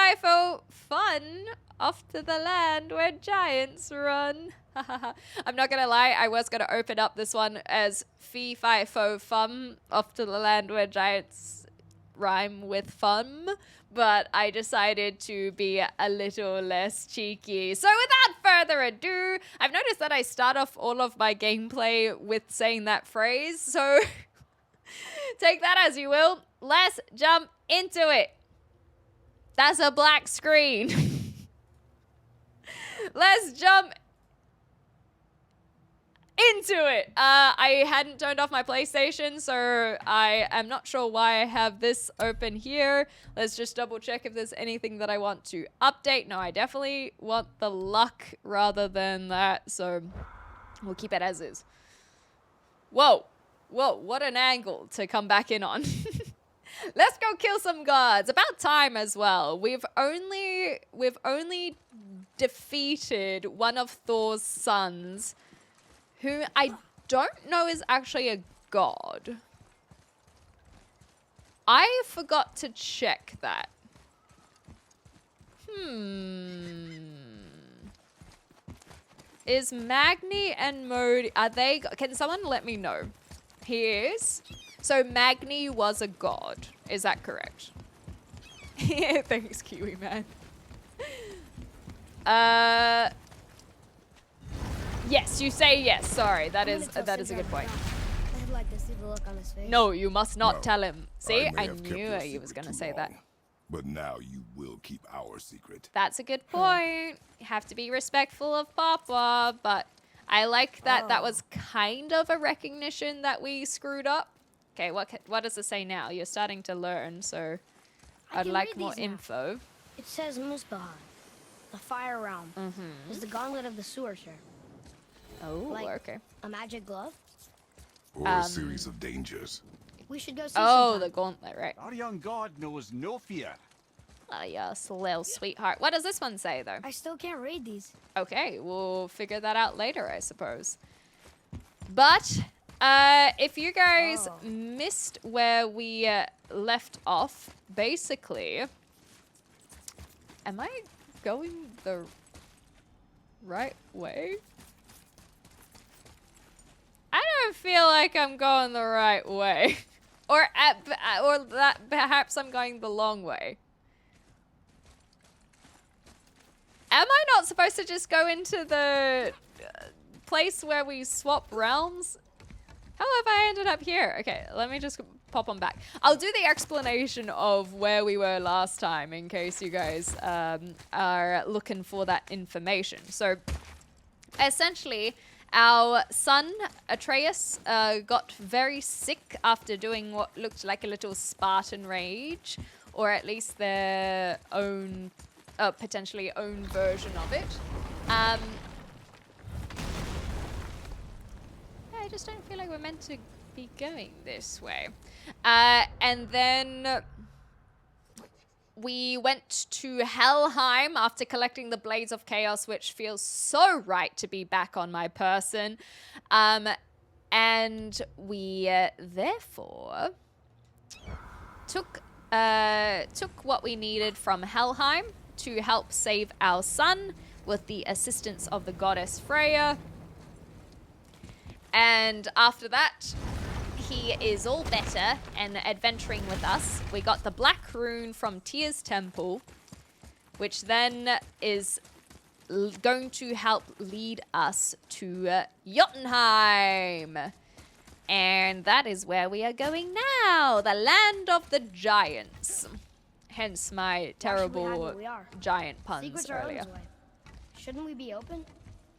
FIFO fun off to the land where giants run. I'm not gonna lie, I was gonna open up this one as fee fi fo fum off to the land where giants rhyme with fun, but I decided to be a little less cheeky. So without further ado, I've noticed that I start off all of my gameplay with saying that phrase, so take that as you will. Let's jump into it. That's a black screen. Let's jump into it. I hadn't turned off my PlayStation, so I am not sure why I have this open here. Let's just double check if there's anything that I want to update. No, I definitely want the luck rather than that, so we'll keep it as is. Whoa. Whoa, what an angle to come back in on. Let's go kill some gods. About time as well. We've only defeated one of Thor's sons, who I don't know is actually a god. I forgot to check that. Is Magni and Modi, are they, can someone let me know? He is. So Magni was a god. Is that correct? Yeah, thanks, Kiwi man. Yes, you say yes. Sorry, that is a good point. I'd like to see the look on his face. No, you must not No, tell him. See, may I have kept knew your he was secret going to too say that. long, But now you will keep our secret. That's a good point. You have to be respectful of Papa, but I like that that was kind of a recognition that we screwed up. Okay, what does it say now? You're starting to learn, so I'd like more info. It says Musbahan, the fire realm, is the gauntlet of the sewer-share. Oh, Like okay. a magic glove? Or a series of dangers. We should go see Oh, sometime. the gauntlet, right. Our young god knows no fear. Oh, yes, little sweetheart. What does this one say, though? I still can't read these. Okay, we'll figure that out later, I suppose. But if you guys missed where we left off, basically, am I going the right way? I don't feel like I'm going the right way. or that perhaps I'm going the long way. Am I not supposed to just go into the place where we swap realms? How have I ended up here? Okay, let me just pop on back. I'll do the explanation of where we were last time in case you guys are looking for that information. So, essentially, our son, Atreus, got very sick after doing what looked like a little Spartan rage, or at least their own, potentially own version of it. I just don't feel like we're meant to be going this way. And then we went to Helheim after collecting the Blades of Chaos, which feels so right to be back on my person. And we therefore took what we needed from Helheim to help save our son with the assistance of the goddess Freya. And after that, he is all better and adventuring with us. We got the Black Rune from Tyr's Temple, which then is going to help lead us to Jotunheim. And that is where we are going now, the land of the giants. Hence my terrible giant puns Secrets are earlier. Odin's way. Shouldn't we be open?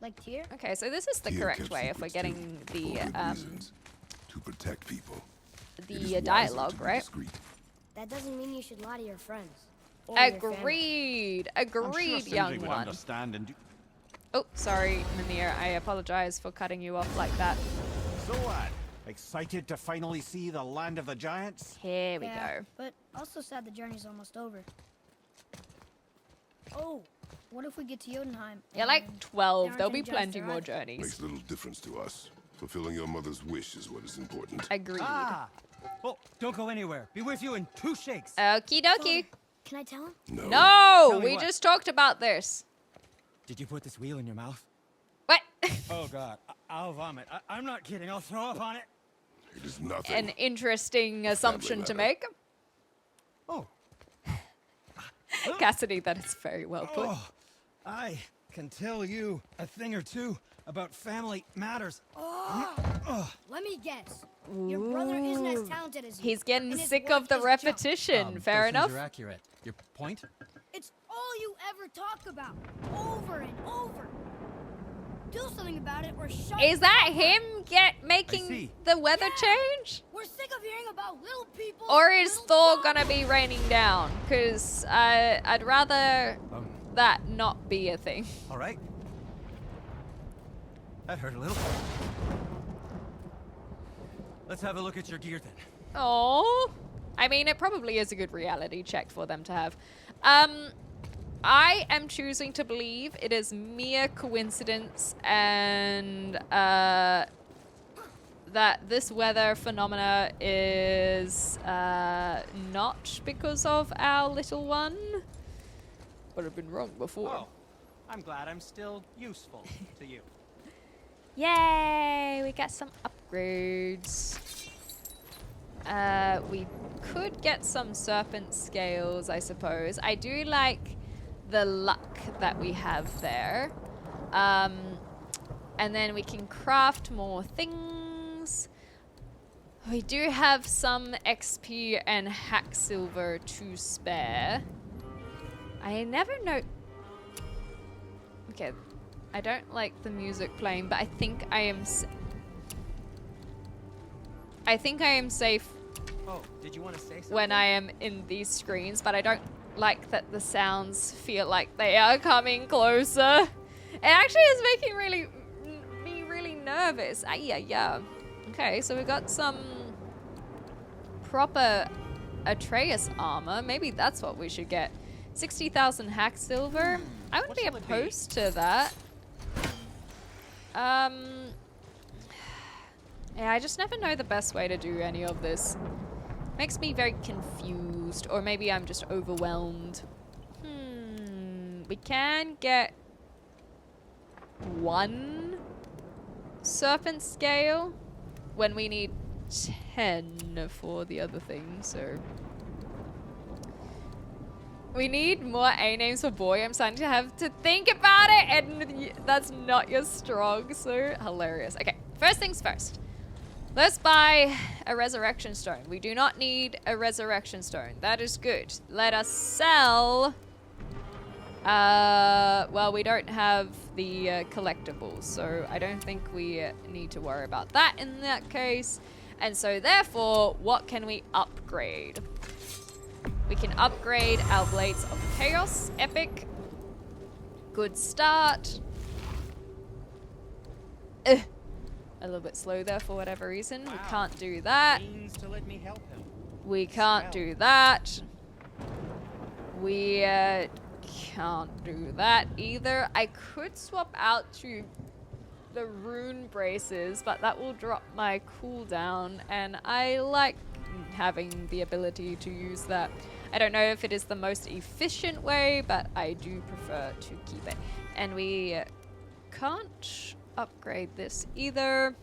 Like Tyr? Okay, so this is the Tyr correct kept way if we're secrets getting too, the for good reasons, to protect people. It is the wiser dialogue, to be right? discreet. That doesn't mean you should lie to your friends. Or your family. Agreed, I'm sure agreed, Sindri young would one. understand and do. Oh, sorry, Mimir. I apologize for cutting you off like that. So, excited to finally see the land of the giants? Here we Yeah, go. but also sad the journey's almost over. Oh, what if we get to Jotunheim? You're like and 12. there There'll aren't be any giants plenty there more either? journeys. Makes little difference to us. Fulfilling your mother's wish is what is important. Agreed. Ah! Oh, don't go anywhere. Be with you in 2 shakes. Okie dokie. Can I tell him? No. No, Tell me we what? just talked about this. Did you put this wheel in your mouth? What? Oh God, I'll vomit. I'm not kidding. I'll throw up on it. It is nothing. An interesting assumption to matter. make. Oh, Cassidy, that is very well put. oh, I can tell you a thing or two about family matters. Let me guess. Your brother isn't as talented as you. He's getting and his sick work of the is junk. repetition. Fair those enough. things are accurate. Your point? It's all you ever talk about, over and over. Do something about it or shut Is that up. him making see. the weather Yeah. change? We're sick of hearing about little people. Or is little Thor jobs. gonna be raining down? Because I'd rather that not be a thing. All right. That hurt a little. Let's have a look at your gear then. Oh, I mean, it probably is a good reality check for them to have. I am choosing to believe it is mere coincidence and that this weather phenomena is not because of our little one. But I've been wrong before. Oh, I'm glad I'm still useful to you. Yay! We got some upgrades. We could get some serpent scales, I suppose. I do like the luck that we have there. And then we can craft more things. We do have some XP and hack silver to spare. I never know... Okay, I don't like the music playing, but I think I am... I think I am safe Oh, did you want to say something? when I am in these screens, but I don't like that the sounds feel like they are coming closer. It actually is making me really nervous. Yeah. Okay, so we got some proper Atreus armor. Maybe that's what we should get. 60,000 hack silver. I wouldn't be What shall it be? opposed to that. Yeah, I just never know the best way to do any of this. Makes me very confused, or maybe I'm just overwhelmed. We can get one serpent scale when we need 10 for the other thing, so... We need more A names for boy. I'm starting to have to think about it, and that's not your strong, so hilarious. Okay, first things first. Let's buy a resurrection stone. We do not need a resurrection stone. That is good. Let us sell... well, we don't have the collectibles, so I don't think we need to worry about that in that case. And so therefore, what can we upgrade? We can upgrade our Blades of Chaos. Epic. Good start. A little bit slow there for whatever reason. We can't do that. Means to let me help him. We can't do that. We can't do that either. I could swap out to the rune braces, but that will drop my cooldown, and I like having the ability to use that. I don't know if it is the most efficient way, but I do prefer to keep it. And we can't upgrade this either.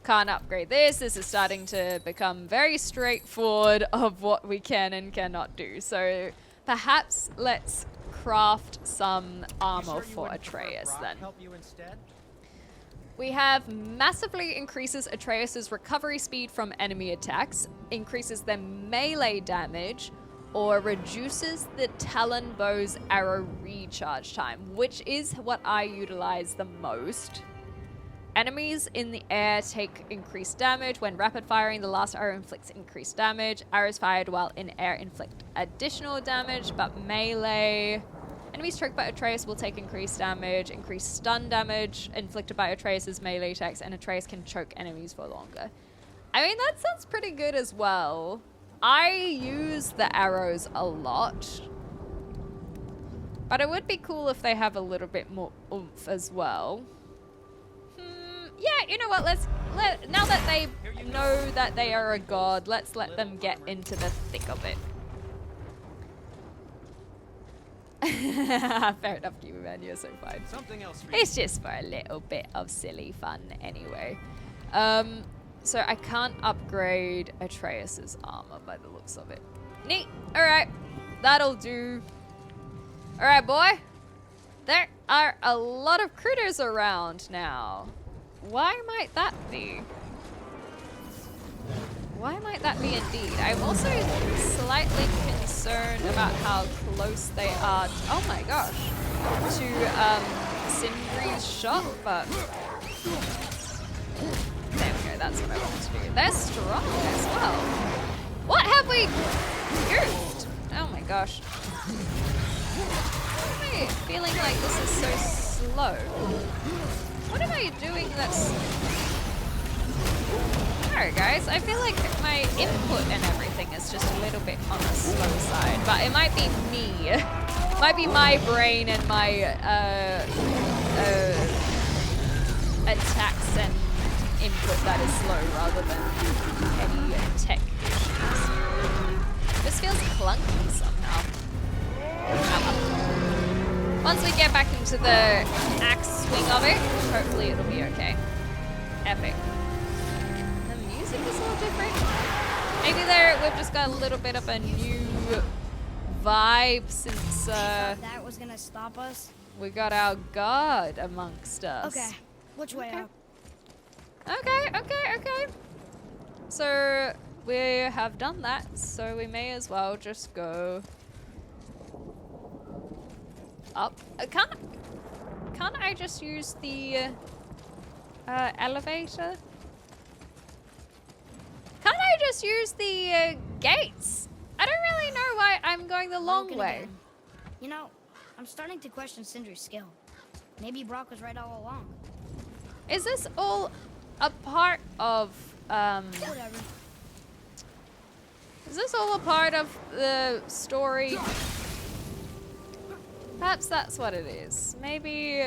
Can't upgrade this. This is starting to become very straightforward of what we can and cannot do. So perhaps let's craft some armor for Atreus then. Help you instead? We have massively increases Atreus's recovery speed from enemy attacks, increases their melee damage, or reduces the Talon Bow's arrow recharge time, which is what I utilize the most. Enemies in the air take increased damage. When rapid firing, the last arrow inflicts increased damage. Arrows fired while in air inflict additional damage, but melee... Enemies struck by Atreus will take increased damage, increased stun damage inflicted by Atreus's melee attacks, and Atreus can choke enemies for longer. I mean, that sounds pretty good as well. I use the arrows a lot, but it would be cool if they have a little bit more oomph as well. Yeah, you know what, now that they know that they are a god, let's let them get into the thick of it. Fair enough, Cuba Man, you're so fine. Something else for you. It's just for a little bit of silly fun anyway. So I can't upgrade Atreus's armor by the looks of it. Neat. Alright. That'll do. Alright, boy. There are a lot of critters around now. Why might that be? Why might that be indeed? I'm also slightly concerned about how close they are, oh my gosh, to Sindri's shop, but there we go, that's what I wanted to do. They're strong as well. What have we goofed? Oh my gosh. Why am I feeling like this is so slow? What am I doing that's... Alright guys, I feel like my input and everything is just a little bit on the slow side, but it might be me. It might be my brain and my attacks and input that is slow rather than any tech issues. This feels clunky somehow. Once we get back into the axe swing of it, hopefully it'll be okay. Epic. Is a little different. Maybe we've just got a little bit of a new vibe since that was gonna stop us. we got our god amongst us. Okay, which way up? Okay. So we have done that, so we may as well just go up. Can't I just use the elevator? Can't I just use the gates? I don't really know why I'm going the long Broken way. again. You know, I'm starting to question Sindri's skill. Maybe Brock was right all along. Is this all a part of, Whatever. is this all a part of the story? Perhaps that's what it is. Maybe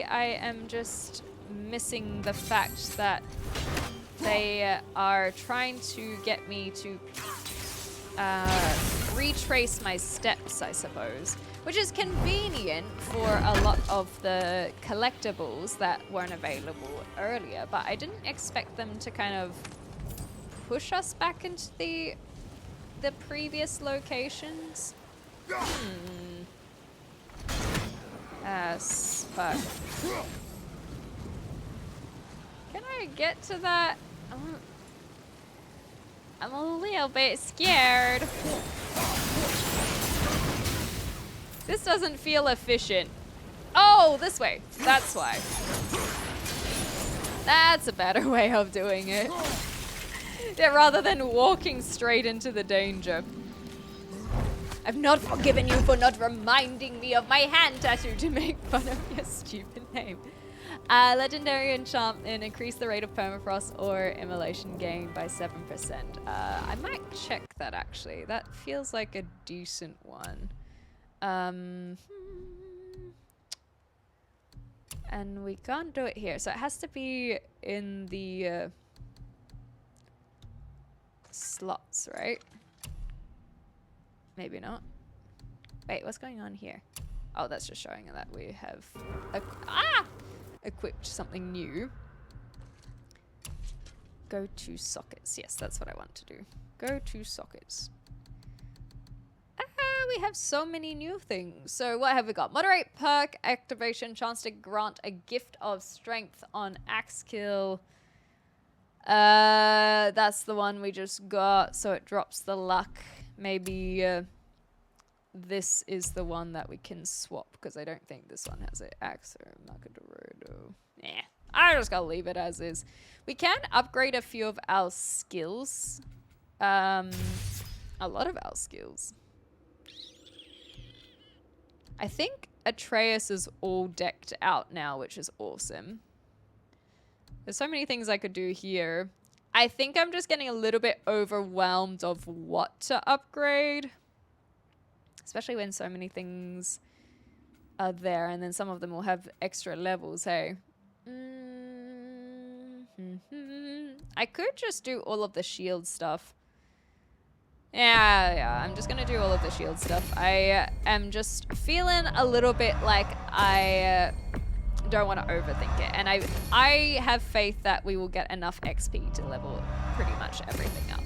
I am just missing the fact that they are trying to get me to retrace my steps, I suppose, which is convenient for a lot of the collectibles that weren't available earlier, but I didn't expect them to kind of push us back into the previous locations. Fuck. Can I get to that? I'm a little bit scared. This doesn't feel efficient. Oh, this way. That's why. That's a better way of doing it. Yeah, rather than walking straight into the danger. I've not forgiven you for not reminding me of my hand tattoo to make fun of your stupid name. Legendary enchantment, increase the rate of permafrost or immolation gain by 7%. I might check that actually. That feels like a decent one. And we can't do it here, so it has to be in the slots, right? Maybe not. Wait, what's going on here? Oh, that's just showing that we have equipped something new. Go to sockets. Yes, that's what I want to do. Go to sockets. We have so many new things. So what have we got? Moderate perk activation, chance to grant a gift of strength on axe kill. That's the one we just got, so it drops the luck. Maybe this is the one that we can swap, because I don't think this one has it. Axe or Macadorodo. Nah, I just gotta leave it as is. We can upgrade a few of our skills. A lot of our skills. I think Atreus is all decked out now, which is awesome. There's so many things I could do here. I think I'm just getting a little bit overwhelmed of what to upgrade. Especially when so many things are there, and then some of them will have extra levels, hey? I could just do all of the shield stuff. Yeah, I'm just gonna do all of the shield stuff. I am just feeling a little bit like I don't want to overthink it. And I have faith that we will get enough XP to level pretty much everything up.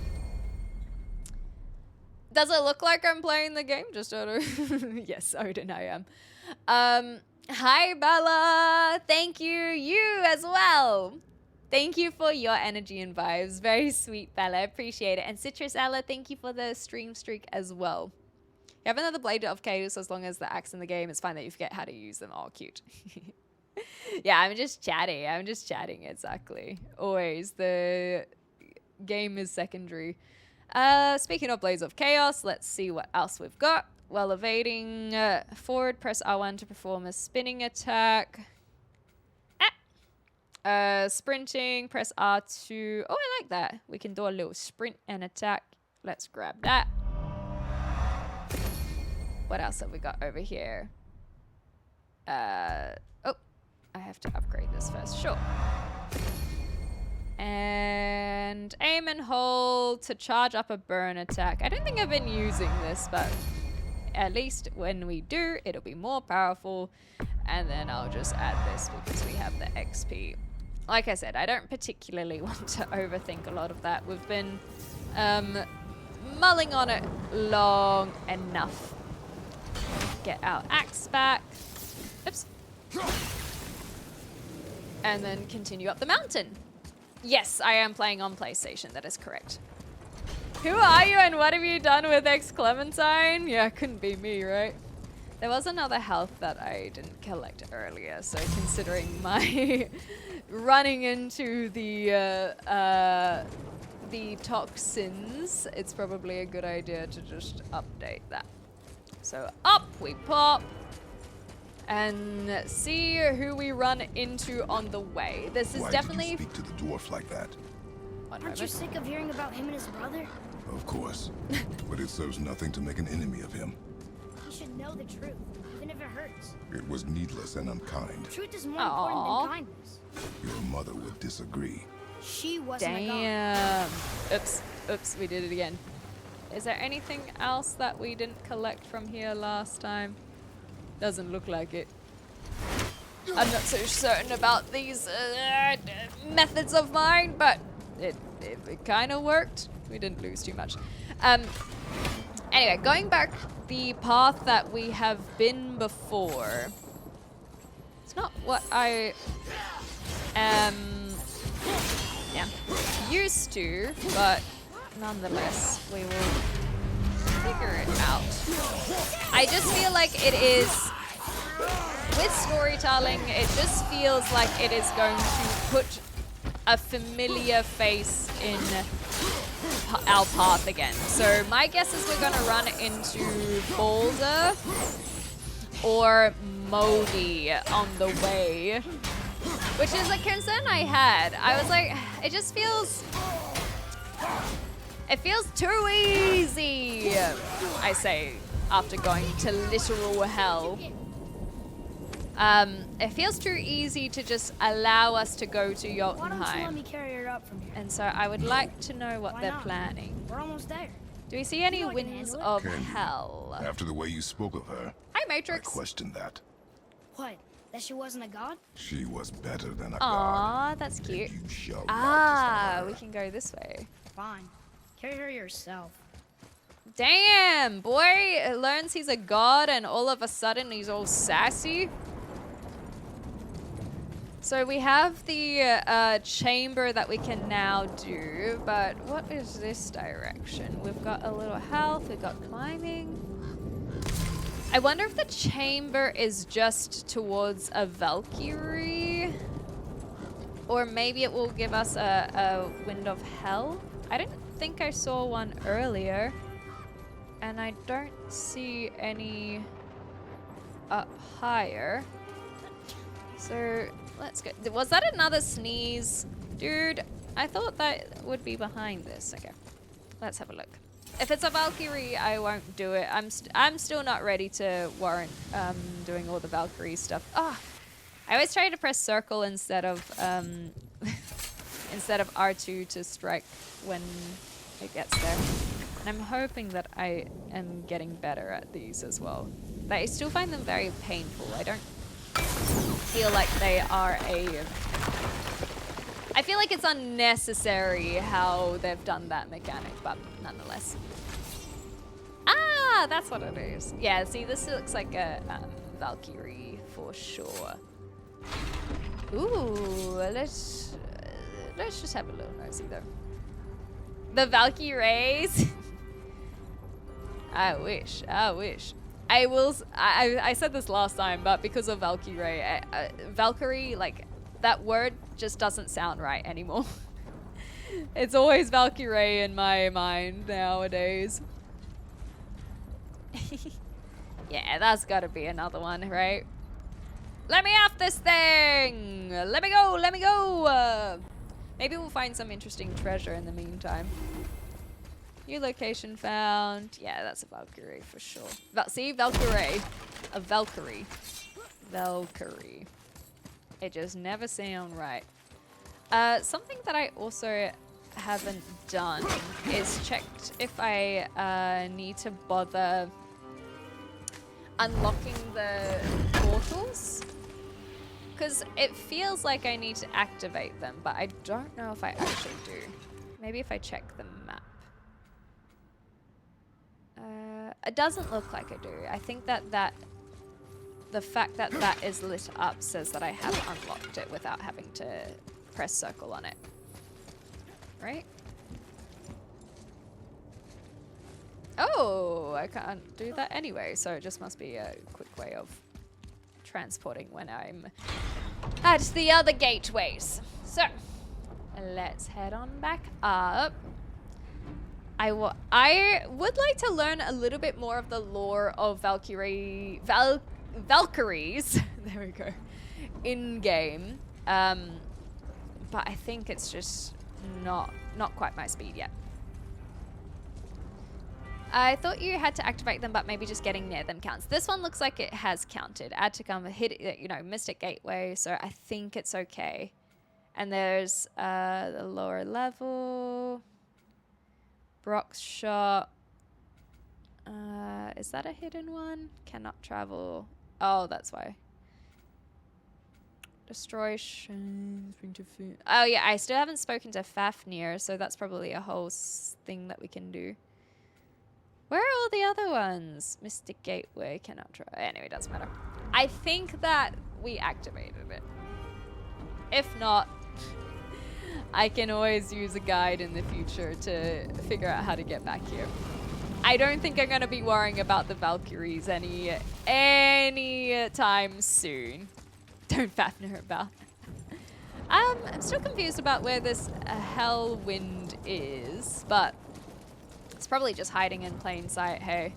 Does it look like I'm playing the game? Just out of... Yes, Odin, I am. Hi, Bella. Thank you. You as well. Thank you for your energy and vibes. Very sweet, Bella. Appreciate it. And Citrus Ella, thank you for the stream streak as well. You have another Blade of Chaos as long as the axe in the game. It's fine that you forget how to use them. Oh, cute. Yeah, I'm just chatting. I'm just chatting, exactly. Always. The game is secondary. Speaking of Blades of Chaos, let's see what else we've got. While evading, forward, press R1 to perform a spinning attack. Sprinting, press R2. Oh, I like that. We can do a little sprint and attack. Let's grab that. What else have we got over here? Oh, I have to upgrade this first. Sure. And aim and hold to charge up a burn attack. I don't think I've been using this, but at least when we do, it'll be more powerful. And then I'll just add this because we have the XP. Like I said, I don't particularly want to overthink a lot of that. We've been mulling on it long enough. Get our axe back. Oops. And then continue up the mountain. Yes, I am playing on PlayStation. That is correct. Who are you and what have you done with xClementine? Yeah, couldn't be me, right? There was another health that I didn't collect earlier, so considering my running into the toxins, it's probably a good idea to just update that. So up we pop. And see who we run into on the way. This is definitely... Why did you speak to the dwarf like that? Aren't you sick of hearing about him and his brother? Of course. But it serves nothing to make an enemy of him. He should know the truth, even if it hurts. It was needless and unkind. Truth is more important than kindness. Your mother would disagree. She wasn't a god. Damn. Oops, we did it again. Is there anything else that we didn't collect from here last time? Doesn't look like it. I'm not so certain about these methods of mine, but it kind of worked. We didn't lose too much. Anyway, going back the path that we have been before. It's not what I used to, but nonetheless, we will figure it out. I just feel like it is, with storytelling, it just feels like it is going to put a familiar face in our path again. So my guess is we're going to run into Boulder or Modi on the way, which is a concern I had. I was like, it just feels... It feels too easy, I say, after going to literal hell. It feels too easy to just allow us to go to Why don't you let Jotunheim. me carry her up from here? And so I would like to know what Why they're not? planning. We're almost there. Do we see any You know I can winds handle of Can you? hell? After the way you spoke of her, Hi, I Matrix. questioned that. What? That she wasn't a god? She was better than a god. Aw, that's And cute. you shall not Ah, dishonor we her. can go this way. Fine. Carry her yourself. Damn, boy learns he's a god and all of a sudden he's all sassy. So we have the chamber that we can now do, but what is this direction? We've got a little health, we've got climbing. I wonder if the chamber is just towards a Valkyrie, or maybe it will give us a wind of hell. I didn't think I saw one earlier. And I don't see any up higher. So let's go. Was that another sneeze? Dude, I thought that would be behind this. Okay, let's have a look. If it's a Valkyrie, I won't do it. I'm still not ready to warrant doing all the Valkyrie stuff. Ah, I always try to press circle instead of instead of R2 to strike when it gets there. And I'm hoping that I am getting better at these as well. But I still find them very painful. I don't feel like they are a... I feel like it's unnecessary how they've done that mechanic, but nonetheless. Ah, that's what it is. Yeah, see, this looks like a Valkyrie for sure. Ooh, let's just have a little nosy though. The Valkyries. I wish. I said this last time, but because of Valkyrie, Valkyrie, like, that word just doesn't sound right anymore. It's always Valkyrie in my mind nowadays. Yeah, that's gotta be another one, right? Let me off this thing! Let me go, let me go! Maybe we'll find some interesting treasure in the meantime. New location found. Yeah, that's a Valkyrie for sure. See, Valkyrie. A Valkyrie. Valkyrie. It just never sounds right. Something that I also haven't done is checked if I need to bother unlocking the portals. Because it feels like I need to activate them, but I don't know if I actually do. Maybe if I check the map. It doesn't look like I do. I think that the fact that that is lit up says that I have unlocked it without having to press circle on it. Right? Oh, I can't do that anyway, so it just must be a quick way of transporting when I'm at the other gateways. So, let's head on back up. I would like to learn a little bit more of the lore of Valkyries. There we go. In game, but I think it's just not quite my speed yet. I thought you had to activate them, but maybe just getting near them counts. This one looks like it has counted. Add to come, hit, you know, Mystic Gateway, so I think it's okay. And there's the lower level. Brock's shop. Is that a hidden one? Cannot travel. Oh, that's why. Destroy shrines, bring to food. Oh yeah, I still haven't spoken to Fafnir, so that's probably a whole thing that we can do. Where are all the other ones? Mystic Gateway, cannot try. Anyway, doesn't matter. I think that we activated it. If not, I can always use a guide in the future to figure out how to get back here. I don't think I'm going to be worrying about the Valkyries any time soon. Don't Fafnir about. I'm still confused about where this Hellwind is, but it's probably just hiding in plain sight. Hey,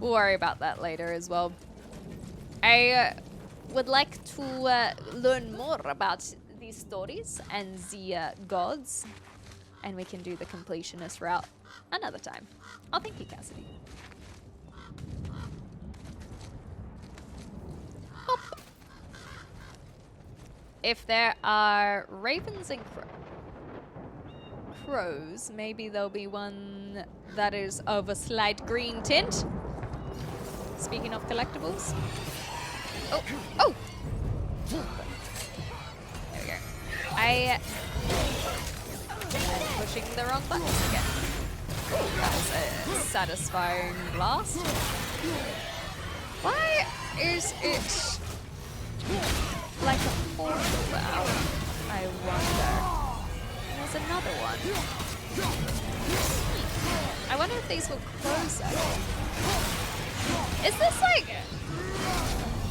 we'll worry about that later as well. I would like to learn more about these stories and the gods, and we can do the completionist route another time. Oh, thank you, Cassidy. Hop. If there are ravens and crows, maybe there'll be one that is of a slight green tint. Speaking of collectibles. Oh! There we go. I'm pushing the wrong buttons again. That was a satisfying blast. Why is it like a portal out? I wonder. There's another one. I wonder if these will close at all. Is this like...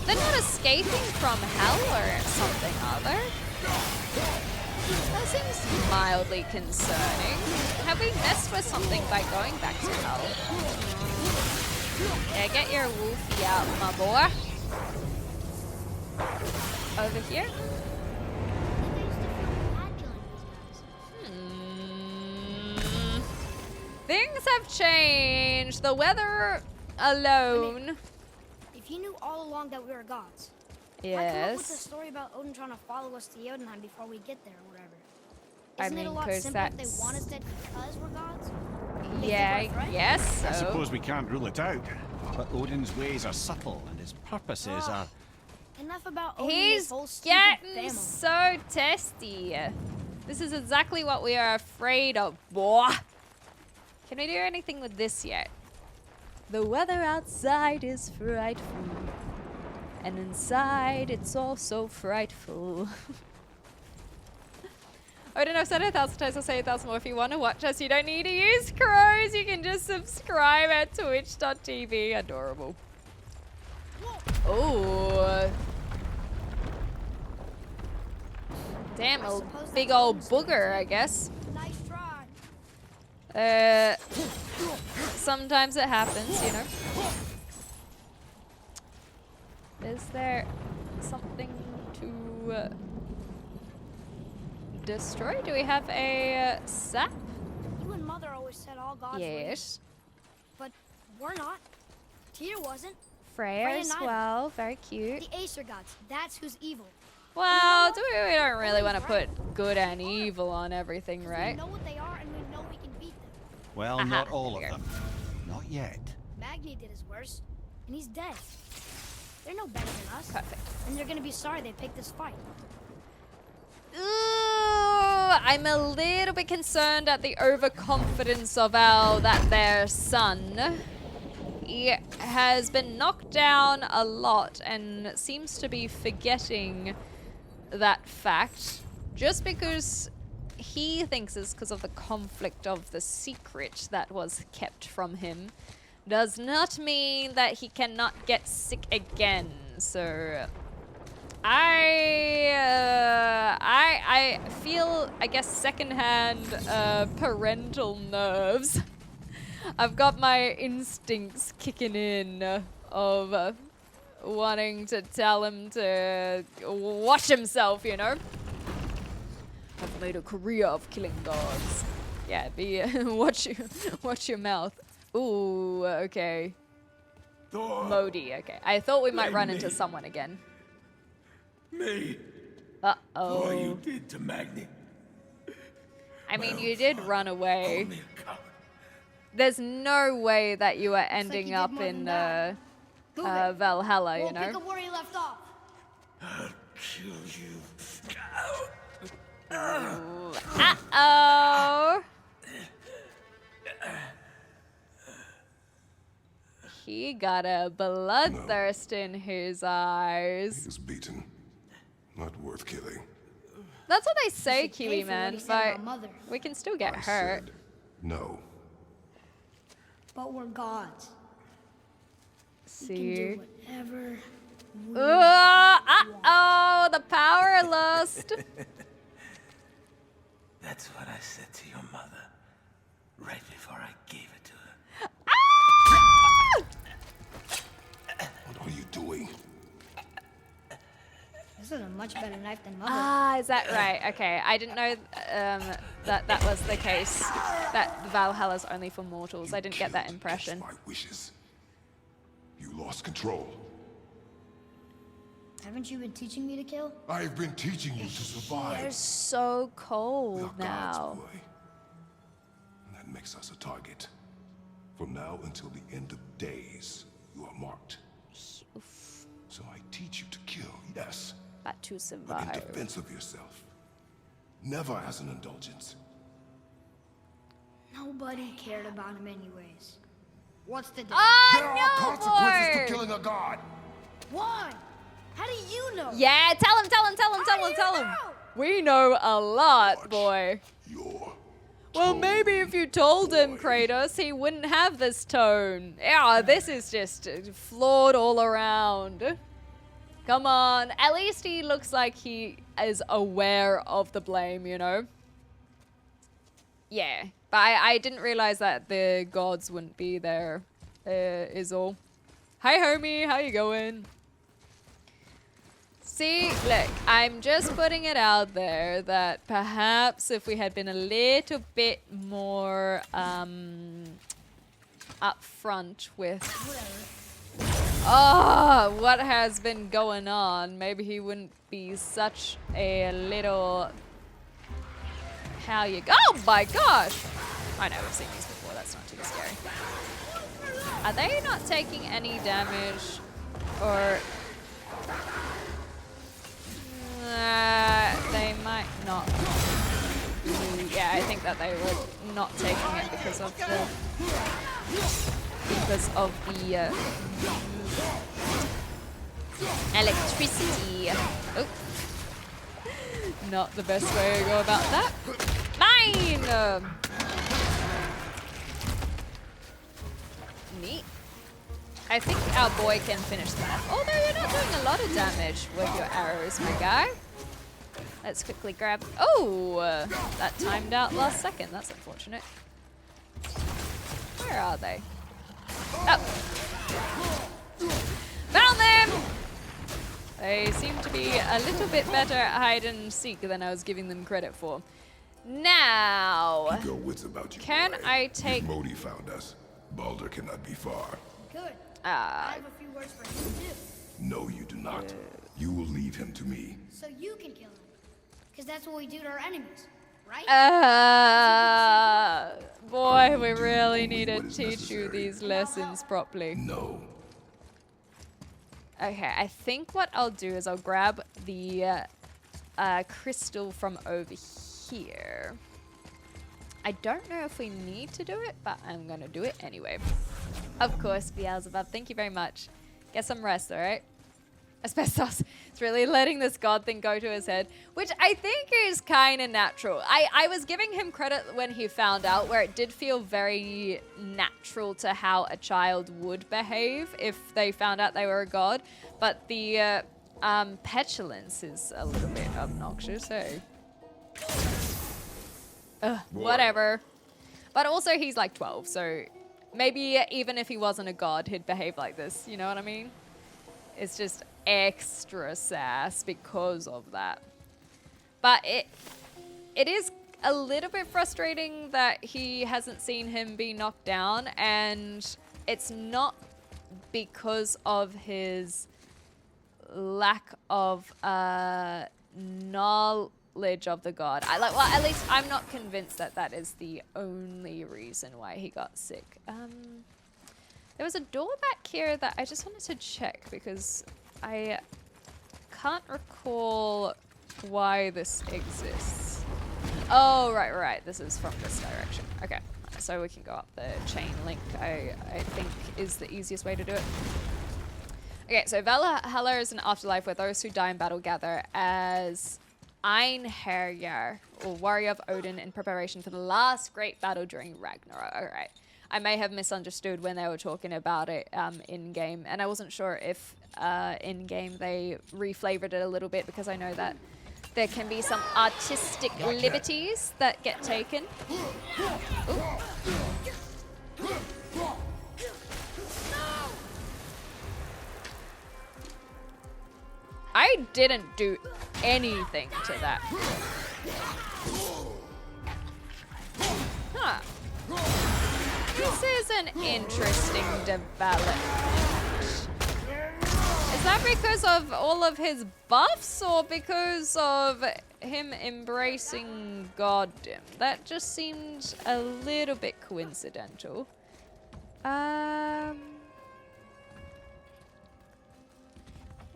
They're not escaping from hell or something, are they? That seems mildly concerning. Have we messed with something by going back to hell? Yeah, get your wolfie out, my boy. Over here? Things have changed. The weather alone. I mean, if you knew all along that we were gods, yes. why come up with the story about Odin trying to follow us to Jotunheim before we get there or whatever? Isn't it a lot simpler if they want us dead because we're gods? Yeah, They think I right? guess I so. suppose we can't rule it out. But Odin's ways are subtle and his purposes are... Enough about owning this He's whole stupid getting family. so testy. This is exactly what we are afraid of, boy. Can we do anything with this yet? The weather outside is frightful. And inside it's also frightful. Odin, I've said it 1,000 times, I'll say 1,000 more. If you want to watch us, you don't need to use crows. You can just subscribe at twitch.tv. Adorable. Oh. Damn, I a suppose big that's old Odin's booger, I guess. Nice try. Sometimes it happens, you know. Is there something to destroy? Do we have a sap? You and Mother always said all gods were evil, Yes. but we're not. Tyr wasn't. Freya Freya as neither. well. Very cute. The Aesir gods, that's who's evil. Well, what? we don't really want to Odin's put right. good and evil on everything, right? We know what they are and we know we can beat them. Well, Aha, not all of here. them. Not yet. Magni did his worst, and he's dead. They're no better than us. Perfect. And they're gonna be sorry they picked this fight. Ooh, I'm a little bit concerned at the overconfidence of their son. He has been knocked down a lot and seems to be forgetting that fact. Just because he thinks it's because of the conflict of the secret that was kept from him does not mean that he cannot get sick again. So I feel, I guess, secondhand parental nerves. I've got my instincts kicking in of wanting to tell him to watch himself, you know? I've made a career of killing gods. Yeah, watch your mouth. Ooh, okay. Modi, okay. I thought we might run into someone again. Me, Uh-oh. what you did to Magni. I mean, you did run Call away. me a coward. There's no way that you were ending did up more in than that. Move it. Valhalla, We'll you know? pick up where he left off. I'll kill you. Uh-oh. He got a bloodthirst in his eyes. He's beaten. Not worth killing. That's what they say, should pay Kiwi for what man, he said but about Mother. we can still get I hurt. said no. But we're gods. We can See? do whatever. Uh-oh, the power lust. That's what I said to your mother right before I gave it to her. What are you doing? This is a much better knife than Mother. Ah, is that right? Okay, I didn't know that was the case. That Valhalla's only for mortals. I didn't get that Killed impression. against my wishes. You lost control. Haven't you been teaching me to kill? I've been teaching you to They're survive. so We are cold gods, now. boy. And that makes us a target. From now until the end of days, you are marked. So I teach you to kill, yes, But to but in survive. defense of yourself. Never as an indulgence. Nobody cared about him anyways. What's the difference? Ah, There are no, consequences boy! to killing a god. Why? How do you know? Yeah, tell him. How do you know? We know a lot, Watch boy. Your Well, tone, maybe if you told him, boy. Kratos, he wouldn't have this tone. Yeah, this is just flawed all around. Come on. At least he looks like he is aware of the blame, you know? Yeah. But I didn't realize that the gods wouldn't be there, is all. Hi, homie. How you going? See, look, I'm just putting it out there that perhaps if we had been a little bit more upfront with what has been going on, maybe he wouldn't be such a little... Oh my gosh! I know, we've seen these before, that's That's not too scary. Are they not taking any damage? Or... they might not. Yeah, I think that they were not taking it because of the electricity. Oh, not the best way to go about that. Mine. Neat. I think our boy can finish them off. Although you're not doing a lot of damage with your arrows, my guy. Let's quickly grab... Oh! That timed out last second. That's unfortunate. Where are they? Oh! Found them! They seem to be a little bit better at hide and seek than I was giving them credit for. Now... Keep your wits about you, can boy. I take... Modi found us. Baldur cannot be far. Good. I have a few words for him too. No, you do not. You will leave him to me. So you can kill him. Because that's what we do to our enemies, right? Boy, we really need to what is teach you necessary. these lessons properly. No. Okay, I think what I'll do is I'll grab the crystal from over here. I don't know if we need to do it, but I'm gonna do it anyway. Of course, Beelzebub, thank you very much. Get some rest, alright? Asbestos. It's really letting this god thing go to his head, which I think is kind of natural. I was giving him credit when he found out, where it did feel very natural to how a child would behave if they found out they were a god. But the petulance is a little bit obnoxious, hey? Whatever. But also he's like 12, so maybe even if he wasn't a god, he'd behave like this. You know what I mean? It's just extra sass because of that. But it is a little bit frustrating that he hasn't seen him be knocked down, and it's not because of his lack of knowledge of the god. Well, at least I'm not convinced that that is the only reason why he got sick. There was a door back here that I just wanted to check because I can't recall why this exists. Oh, right. This is from this direction. Okay, so we can go up the chain link, I think is the easiest way to do it. Okay, so Valhalla is an afterlife where those who die in battle gather as Einherjar, or warrior of Odin, in preparation for the last great battle during Ragnarok. All right. I may have misunderstood when they were talking about it in-game, and I wasn't sure if in-game they reflavored it a little bit, because I know that there can be some artistic liberties that get taken. Ooh. I didn't do anything to that. Huh. This is an interesting development. Is that because of all of his buffs, or because of him embracing goddom? That just seems a little bit coincidental.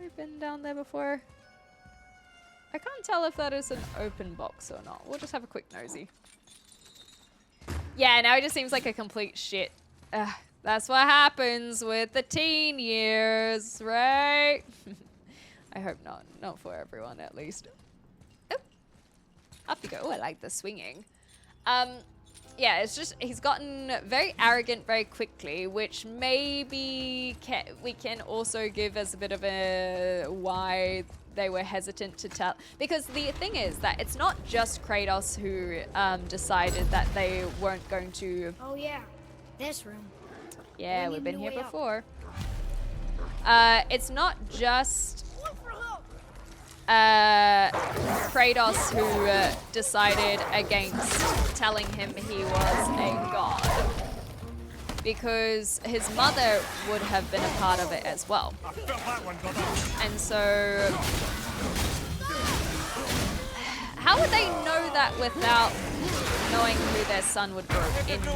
We've been down there before. I can't tell if that is an open box or not. We'll just have a quick nosy. Yeah, now he just seems like a complete shit. That's what happens with the teen years, right? I hope not. Not for everyone, at least. Oh, up you go. Oh, I like the swinging. Yeah, it's just he's gotten very arrogant very quickly, which maybe we can also give as a bit of a why they were hesitant to tell. Because the thing is that it's not just Kratos who decided that they weren't going to... Oh yeah, this room. Yeah, we've been here before. It's not just Kratos who decided against telling him he was a god, because his mother would have been a part of it as well. And so how would they know that without knowing who their son would grow into.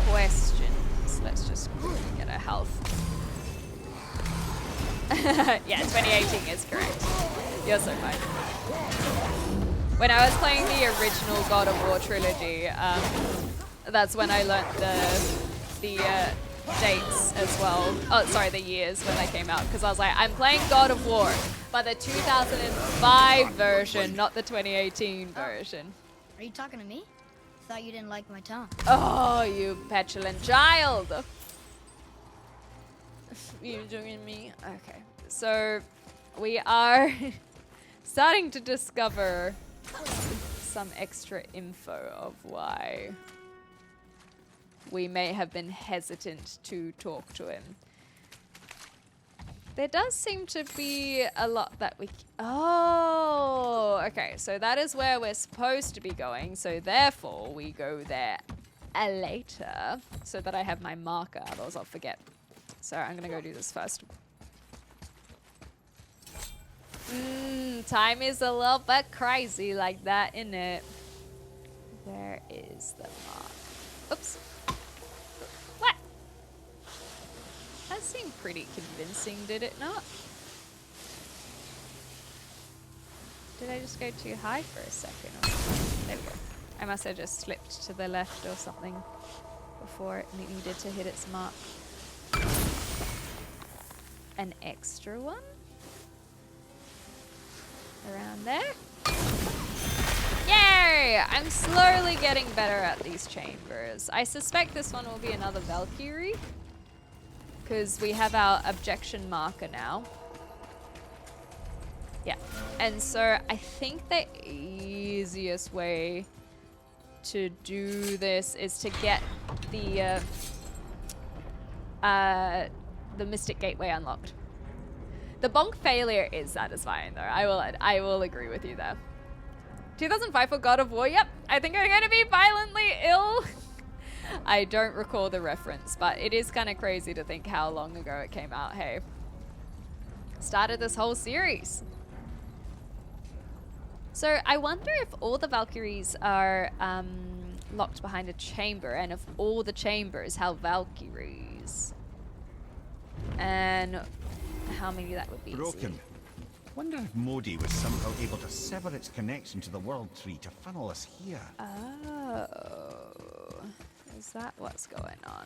Questions. Let's just quickly get our health. Yeah, 2018 is correct. You're so fine. When I was playing the original God of War trilogy, that's when I learnt the dates as well. Oh, sorry, the years when they came out. Because I was like, I'm playing God of War, but the 2005 version, not the 2018 version. Are you talking to me? Thought you didn't like my tone. Oh, you petulant child. You joining me? Okay. So, we are starting to discover some extra info of why we may have been hesitant to talk to him. There does seem to be a lot that we... Oh, okay. So that is where we're supposed to be going. So therefore, we go there later so that I have my marker. Otherwise, I'll forget. So I'm going to go do this first. Time is a little bit crazy like that, isn't it? Where is the mark? Oops. What? That seemed pretty convincing, did it not? Did I just go too high for a second? There we go. I must have just slipped to the left or something before it needed to hit its mark. An extra one? Around there? Yay! I'm slowly getting better at these chambers. I suspect this one will be another Valkyrie, because we have our objection marker now. Yeah. And so I think the easiest way to do this is to get the Mystic Gateway unlocked. The bonk failure is satisfying, though. I will agree with you there. 2005 for God of War. Yep, I think I'm going to be violently ill. I don't recall the reference, but it is kind of crazy to think how long ago it came out. Hey, started this whole series. So I wonder if all the Valkyries are locked behind a chamber, and if all the chambers have Valkyries, and how many that would be. Broken. Wonder if Modi was somehow able to sever its connection to the World Tree to funnel us here. Oh, is that what's going on?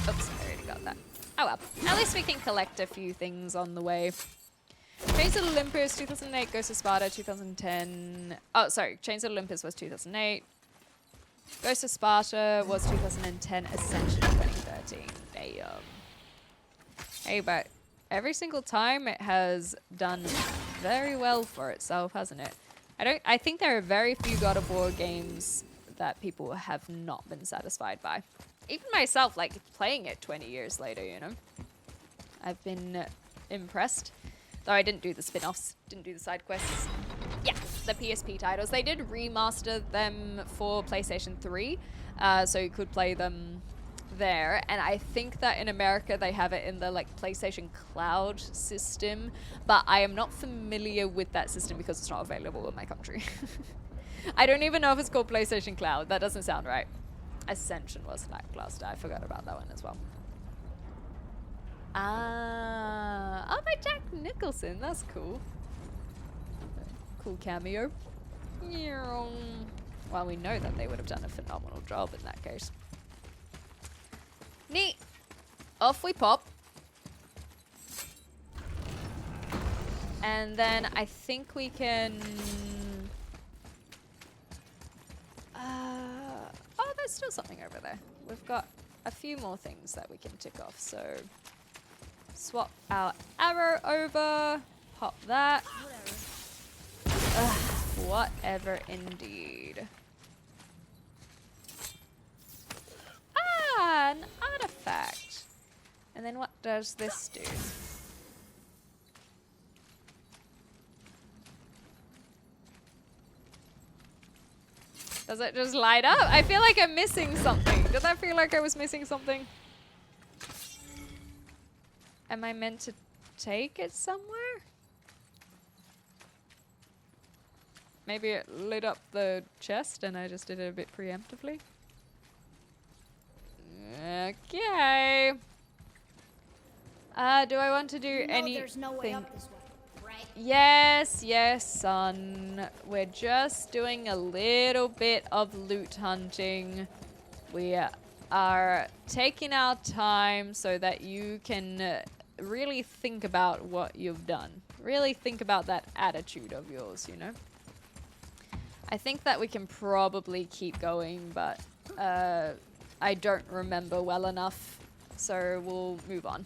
Oops, I already got that. Oh well, at least we can collect a few things on the way. Chains of Olympus, 2008. Ghost of Sparta, 2010. Oh, sorry, Chains of Olympus was 2008. Ghost of Sparta was 2010. Ascension 2013. Damn. Hey, but every single time it has done very well for itself, hasn't it? I think there are very few God of War games that people have not been satisfied by. Even myself, like playing it 20 years later, you know. I've been impressed. Though I didn't do the spin-offs, didn't do the side quests. Yeah, the PSP titles. They did remaster them for PlayStation 3, so you could play them there. And I think that in America they have it in the like PlayStation Cloud system, but I am not familiar with that system because it's not available in my country. I don't even know if it's called PlayStation Cloud. That doesn't sound right. Ascension was lackluster. I forgot about that one as well. Oh, by Jack Nicholson. That's cool. Cool cameo. Well, we know that they would have done a phenomenal job in that case. Neat. Off we pop. And then I think we can... oh, there's still something over there. We've got a few more things that we can tick off, so... Swap our arrow over. Pop that. Whatever indeed. Ah, an artifact. And then what does this do? Does it just light up? I feel like I'm missing something. Did I feel like I was missing something? Am I meant to take it somewhere? Maybe it lit up the chest and I just did it a bit preemptively. Okay. Do I want to do You know anything? there's no way up this way, right? Yes, yes, son. We're just doing a little bit of loot hunting. We are taking our time so that you can really think about what you've done. Really think about that attitude of yours, you know? I think that we can probably keep going, but I don't remember well enough, so we'll move on.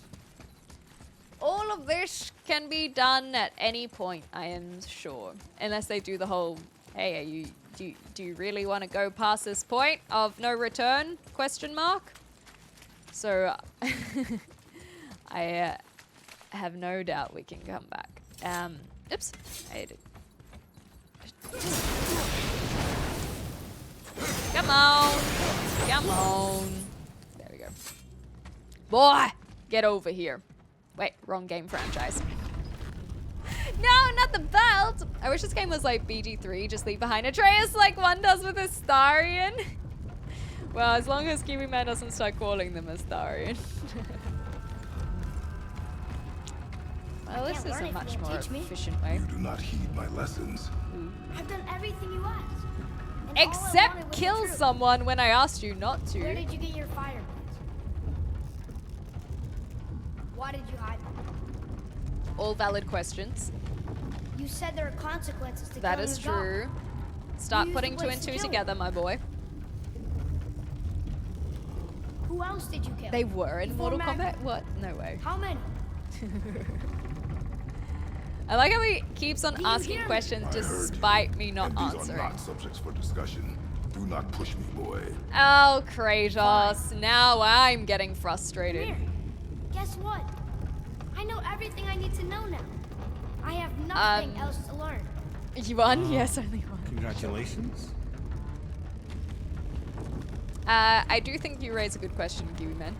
All of this can be done at any point, I am sure. Unless they do the whole, hey, do you really want to go past this point of no return? Question mark. So I have no doubt we can come back. Oops. I did. Come on. Come on. There we go. Boy, get over here. Wait, wrong game franchise. No, not the belt. I wish this game was like BG3, just leave behind Atreus like one does with Astarion. Well, as long as Kiwi Man doesn't start calling them Astarion. Well, this is a much more efficient way. You do not heed my lessons. I've done everything you asked. And all I wanted Except was kill the truth. someone when I asked you not to. Where did you get your fireplace? Why did you hide them? All valid questions. You said there are consequences to That killing is a god. true. Start You putting used two the and blades to two kill together, my boy. Who else did you kill? They were in Before Mortal Magma? Kombat? What? No way. How many? I like how he keeps on Do you asking hear me? questions I heard despite me not and these answering. are not subjects for discussion. Do not push me, boy. Oh, Kratos. Now I'm getting frustrated. Here. Guess what? I know everything I need to know now. I have nothing else to learn. You won? Yes, only one. Congratulations. I do think you raise a good question, Kiwi Man.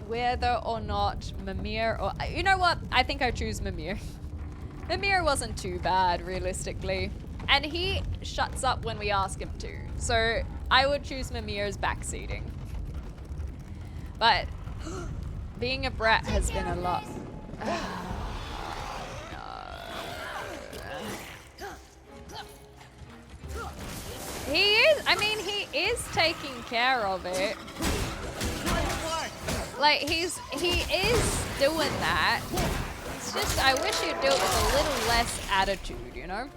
Whether or not Mimir or... You know what? I think I choose Mimir. Mimir wasn't too bad, realistically. And he shuts up when we ask him to. So I would choose Mimir's backseating. But being a brat has been a lot. He is, I mean, he is taking care of it. Like, he is doing that. It's just, I wish he'd do it with a little less attitude, you know?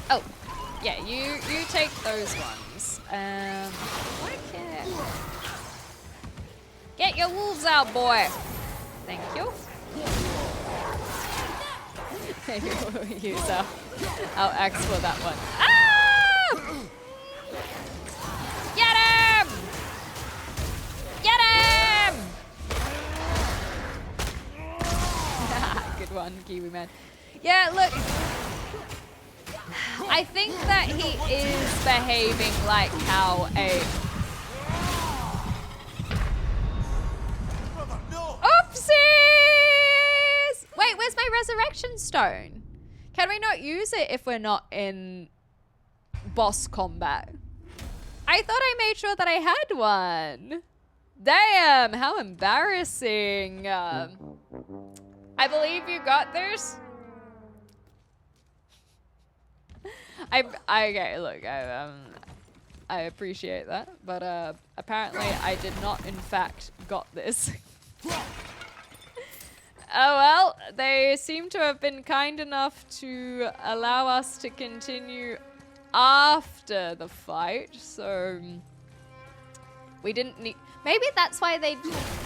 Oh, yeah, you take those ones. Why can't... Get your wolves out, boy! Thank you. We'll use our axe for that one. Ah! Get him! Get him! Good one, Kiwi Man. Yeah, look. I think that he is behaving like how a... Oopsies! Wait, where's my resurrection stone? Can we not use it if we're not in boss combat? I thought I made sure that I had one. Damn, how embarrassing. I believe you got this. Okay, look, I appreciate that, but apparently I did not in fact got this. Oh well, they seem to have been kind enough to allow us to continue after the fight, so we didn't need... Maybe that's why they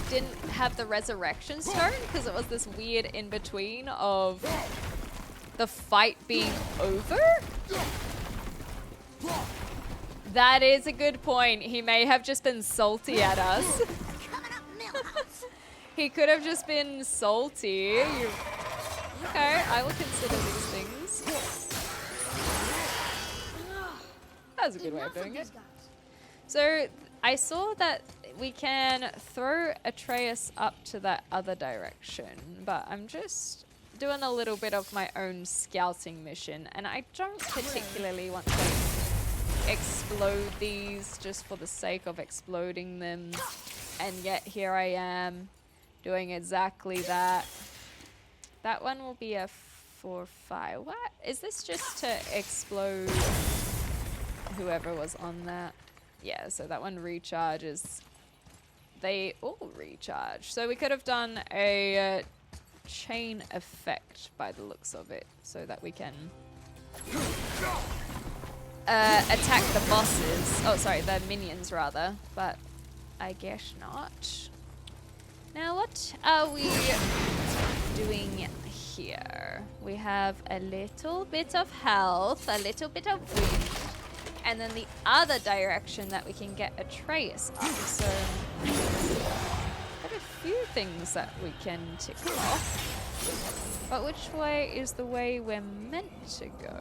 didn't have the resurrection stone, because it was this weird in-between of the fight being over? That is a good point. He may have just been salty at us. He could have just been salty. Okay, I will consider these things. That was a good way of doing it. So I saw that we can throw Atreus up to that other direction, but I'm just doing a little bit of my own scouting mission, and I don't particularly want to explode these just for the sake of exploding them, and yet here I am doing exactly that. That one will be a 4-5. What? Is this just to explode whoever was on that? Yeah, so that one recharges. They all recharge. So we could have done a chain effect by the looks of it, so that we can attack the bosses. Oh, sorry, the minions rather, but I guess not. Now, what are we doing here? We have a little bit of health, a little bit of wind, and then the other direction that we can get Atreus up. So, got a few things that we can tick off. But which way is the way we're meant to go?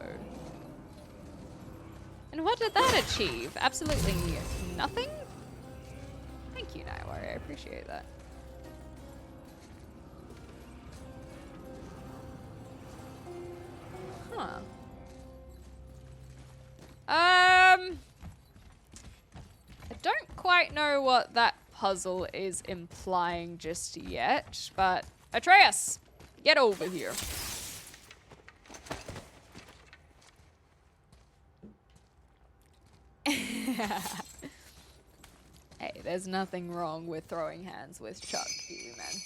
And what did that achieve? Absolutely nothing? Thank you, Nightwari. I appreciate that. Huh. I don't quite know what that puzzle is implying just yet, but Atreus, get over here. Hey, there's nothing wrong with throwing hands with Chuck, you man.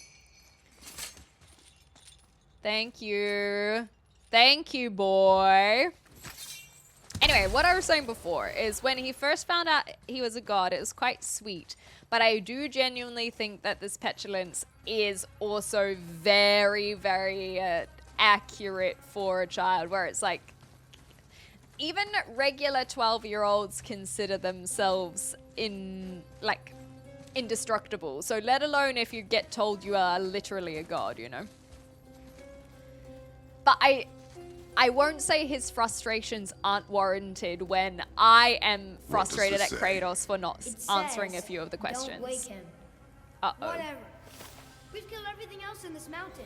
Thank you. Thank you, boy. Anyway, what I was saying before is when he first found out he was a god, it was quite sweet. But I do genuinely think that this petulance is also very, very accurate for a child, where it's like, even regular 12-year-olds consider themselves indestructible. So let alone if you get told you are literally a god, you know? But I won't say his frustrations aren't warranted when I am frustrated at Kratos for not answering a few of the questions. Don't wake him. Uh-oh. Whatever. We've killed everything else in this mountain.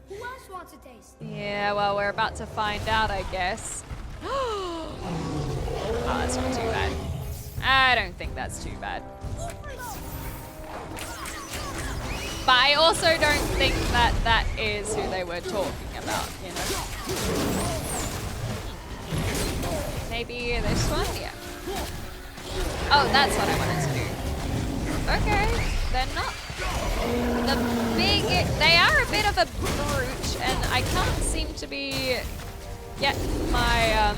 Who else wants a taste? Yeah, well, we're about to find out, I guess. Oh, that's not too bad. I don't think that's too bad. But I also don't think that that is who they were talking about, you know? Maybe this one? Yeah. Oh, that's what I wanted to do. Okay, they're not they are a bit of a brute, and I can't seem to get my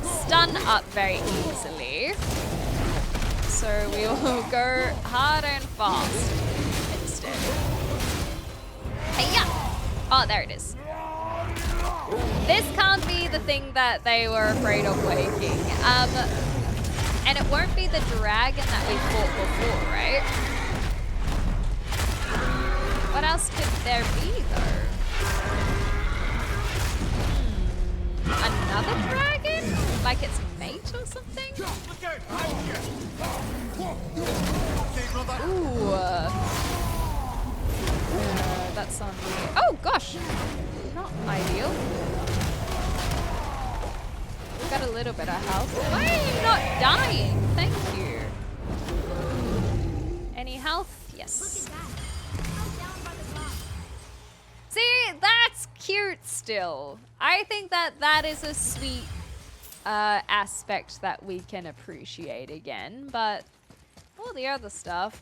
stun up very easily. So we will go hard and fast instead. Hey-ya! Oh, there it is. This can't be the thing that they were afraid of waking. And it won't be the dragon that we fought before, right? What else could there be, though? Another dragon? Like its mate or something? Ooh. That's on me. Oh, gosh. Not ideal. Got a little bit of health. Why are you not dying? Thank you. Any health? Yes. Look at that. Out down by the top. See, that's cute still. I think that that is a sweet aspect that we can appreciate again, but all the other stuff,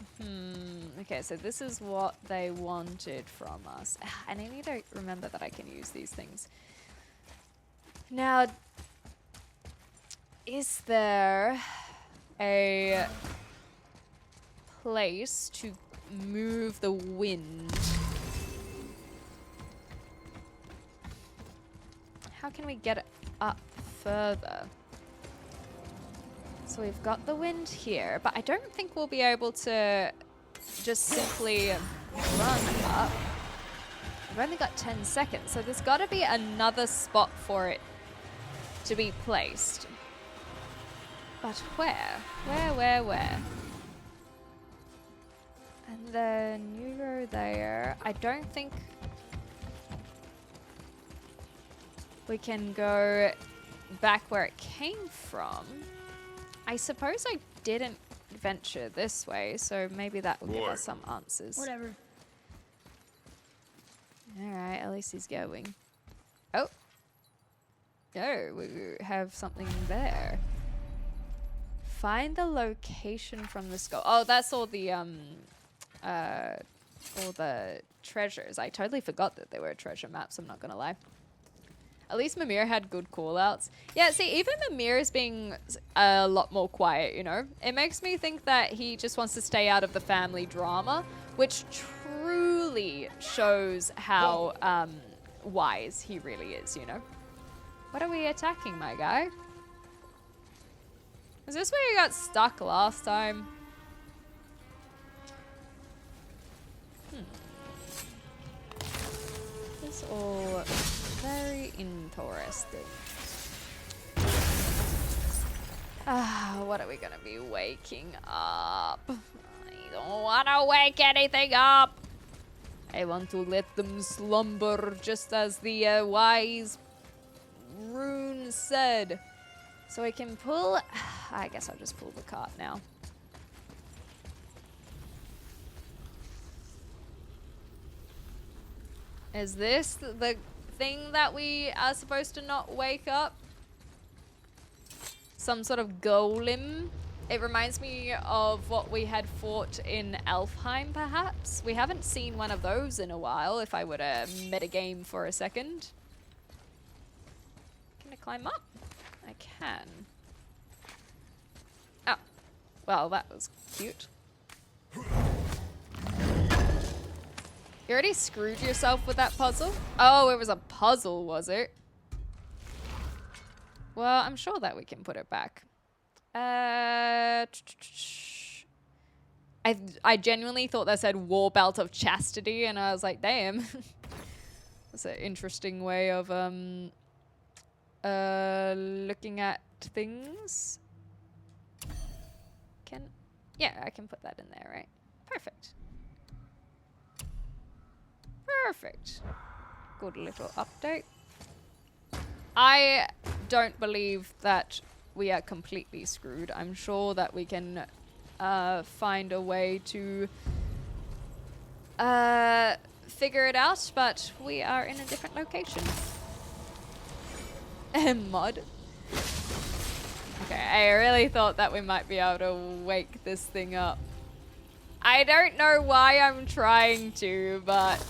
okay, so this is what they wanted from us. And I need to remember that I can use these things. Now, is there a place to move the wind? How can we get it up further? So we've got the wind here, but I don't think we'll be able to just simply run up. We've only got 10 seconds, so there's got to be another spot for it to be placed. But where? Where? And then you go there. I don't think we can go back where it came from. I suppose I didn't venture this way, so maybe that will give us some answers. Whatever. Alright, at least he's going. Oh. No, we have something there. Find the location from the skull. Oh, that's all the treasures. I totally forgot that there were treasure maps, I'm not gonna lie. At least Mimir had good call-outs. Yeah, see, even Mimir is being a lot more quiet, you know? It makes me think that he just wants to stay out of the family drama, which truly shows how wise he really is, you know? What are we attacking, my guy? Is this where you got stuck last time? It's all very interesting. What are we gonna be waking up? I don't wanna wake anything up. I want to let them slumber just as the wise rune said. So I can pull... I guess I'll just pull the cart now. Is this the thing that we are supposed to not wake up? Some sort of golem? It reminds me of what we had fought in Elfheim, perhaps? We haven't seen one of those in a while, if I were to metagame for a second. Can I climb up? I can. Oh. Well, that was cute. You already screwed yourself with that puzzle? Oh, it was a puzzle, was it? Well, I'm sure that we can put it back. I genuinely thought that said War Belt of Chastity, and I was like, damn. That's an interesting way of looking at things. Yeah, I can put that in there, right? Perfect. Perfect. Good little update. I don't believe that we are completely screwed. I'm sure that we can find a way to figure it out, but we are in a different location. Mud. Okay, I really thought that we might be able to wake this thing up. I don't know why I'm trying to, but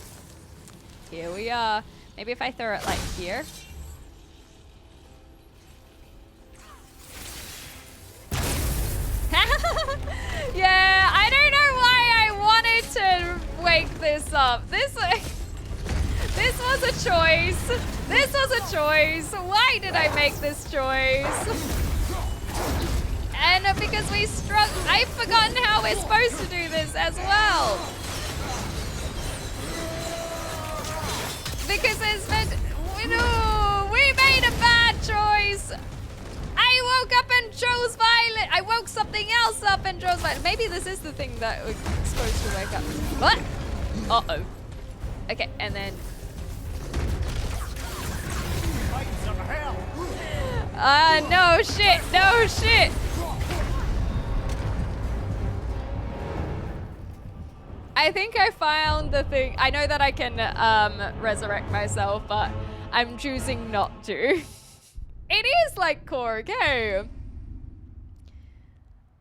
here we are. Maybe if I throw it like here. Yeah, I don't know why I wanted to wake this up. This was a choice. This was a choice. Why did I make this choice? And because we struck, I've forgotten how we're supposed to do this as well. Because it's meant, no, we made a bad choice. I woke up and chose violet. I woke something else up and chose violet. Maybe this is the thing that we're supposed to wake up. What? Uh-oh. Okay, and then... no shit, no shit. I think I found the thing. I know that I can resurrect myself, but I'm choosing not to. It is like core game.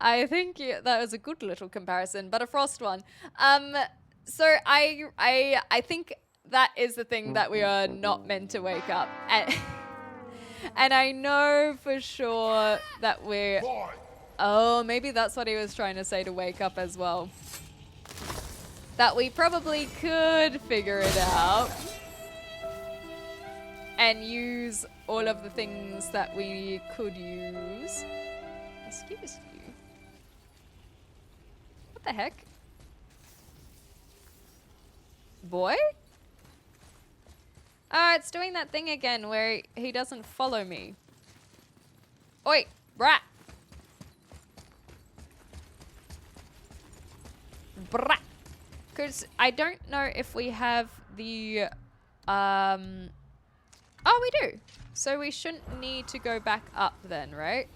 I think that was a good little comparison, but a frost one. So I think that is the thing that we are not meant to wake up. And I know for sure that we're... Oh, maybe that's what he was trying to say to wake up as well. That we probably could figure it out. And use all of the things that we could use. Excuse you. What the heck? Boy? Oh, it's doing that thing again where he doesn't follow me. Oi, brat. Because I don't know if we have the... Oh, we do. So we shouldn't need to go back up then, right?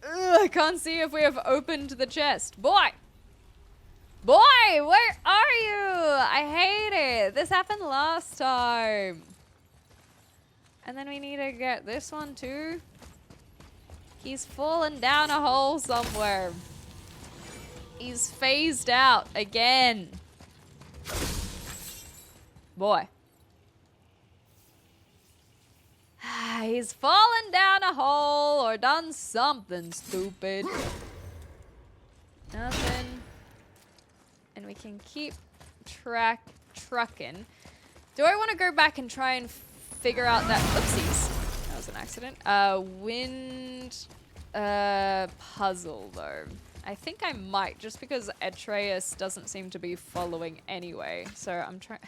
Ugh, I can't see if we have opened the chest. Boy! Boy, where are you? I hate it. This happened last time. And then we need to get this one too. He's fallen down a hole somewhere. He's phased out again. Boy. He's fallen down a hole or done something stupid. Nothing. And we can keep trucking. Do I want to go back and try and figure out that... Oopsies. That was an accident. Wind puzzle, though. I think I might, just because Atreus doesn't seem to be following anyway. So I'm trying...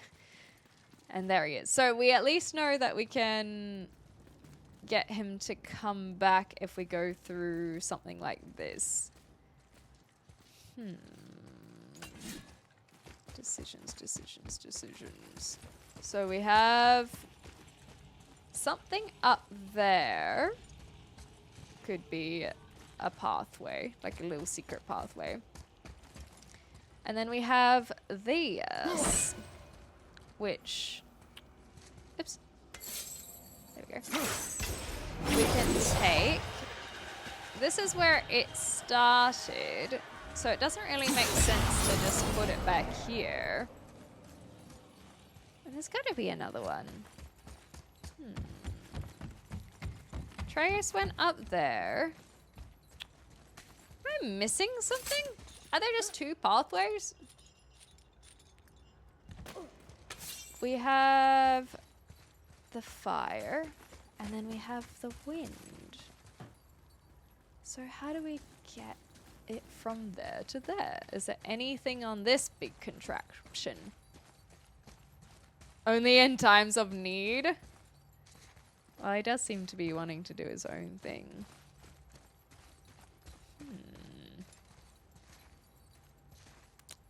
And there he is. So we at least know that we can get him to come back if we go through something like this. Decisions. So we have something up there. Could be a pathway, like a little secret pathway. And then we have this, which... Oops. There we go. We can take... This is where it started. So it doesn't really make sense to just put it back here. And there's got to be another one. Atreus went up there. Am I missing something? Are there just two pathways? We have the fire, and then we have the wind. So how do we get it from there to there? Is there anything on this big contraption? Only in times of need? Well, he does seem to be wanting to do his own thing.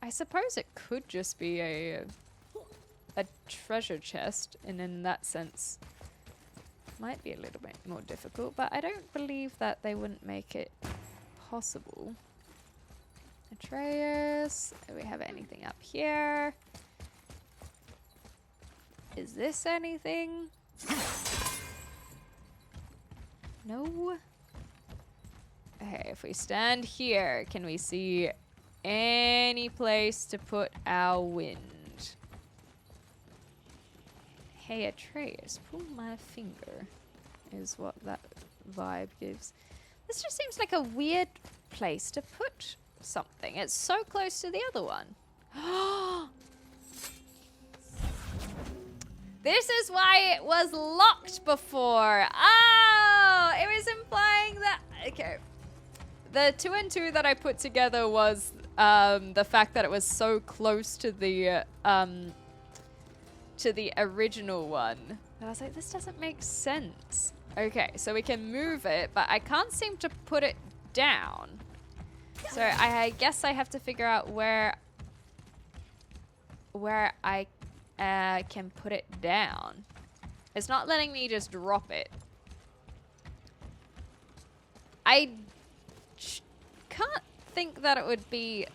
I suppose it could just be a treasure chest, and in that sense might be a little bit more difficult, but I don't believe that they wouldn't make it possible. Atreus, do we have anything up here? Is this anything? No. Okay, if we stand here, can we see any place to put our wind? Hey Atreus, pull my finger, is what that vibe gives. This just seems like a weird place to put something. It's so close to the other one. This is why it was locked before. Oh, it was implying that... Okay. The 2 and 2 that I put together was the fact that it was so close to the original one. And I was like, this doesn't make sense. Okay, so we can move it, but I can't seem to put it down. So I guess I have to figure out where I can put it down. It's not letting me just drop it. I can't think that it would be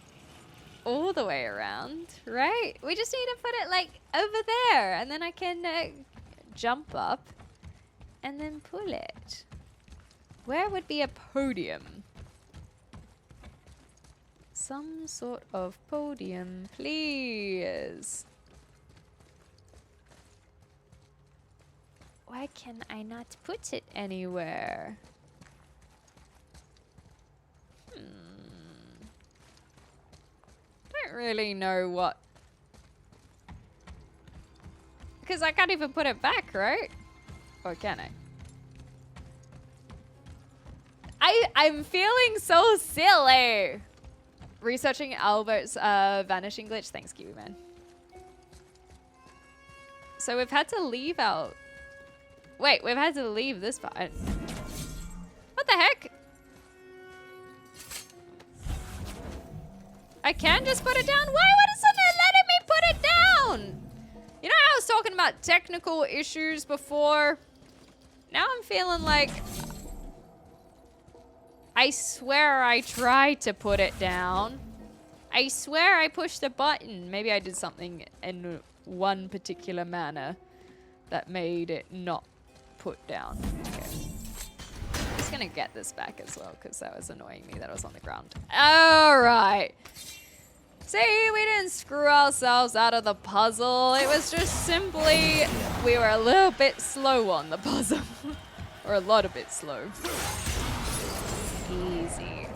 all the way around, right? We just need to put it like over there, and then I can jump up and then pull it. Where would be a podium? Some sort of podium, please. Why can I not put it anywhere? Don't really know what. Because I can't even put it back, right? Or can I? I'm feeling so silly. Researching Albert's vanishing glitch. Thanks, Kiwi Man. So we've had to leave our... Wait, we've had to leave this part. What the heck? I can just put it down? Why isn't it letting me put it down? You know how I was talking about technical issues before? Now I'm feeling like... I swear I tried to put it down. I swear I pushed a button. Maybe I did something in one particular manner that made it not put down. Okay. I'm just gonna get this back as well because that was annoying me that it was on the ground. All right. See, we didn't screw ourselves out of the puzzle. It was just simply we were a little bit slow on the puzzle. Or a lot of bit slow. Easy.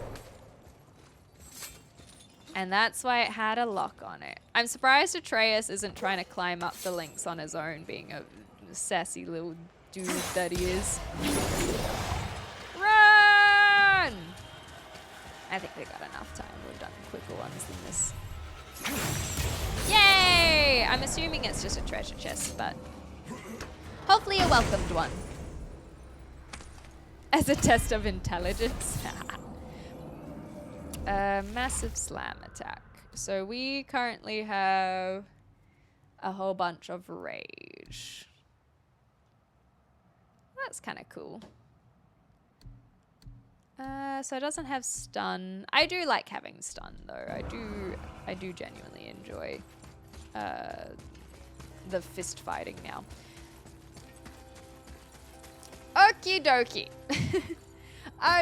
And that's why it had a lock on it. I'm surprised Atreus isn't trying to climb up the links on his own, being a sassy little dude that he is. Run! I think we got enough time. We've done quicker ones than this. Yay! I'm assuming it's just a treasure chest, but hopefully a welcomed one. As a test of intelligence. Massive slam attack. So we currently have a whole bunch of rage. That's kind of cool. So it doesn't have stun. I do like having stun though. I do genuinely enjoy the fist fighting now. Okie dokie.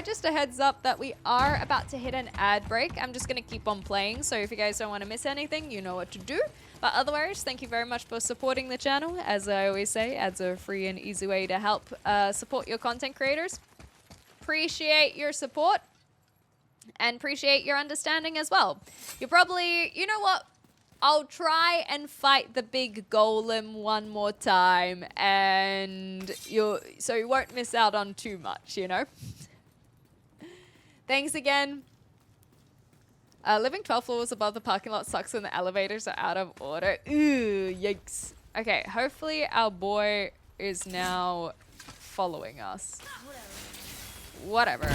Just a heads up that we are about to hit an ad break. I'm just going to keep on playing, so if you guys don't want to miss anything, you know what to do. But otherwise, thank you very much for supporting the channel. As I always say, ads are a free and easy way to help support your content creators. Appreciate your support and appreciate your understanding as well. You're probably, you know what? I'll try and fight the big golem one more time, and so you won't miss out on too much, you know? Thanks again. Living 12 floors above the parking lot sucks when the elevators are out of order. Ooh, yikes. Okay, hopefully our boy is now following us. Whatever.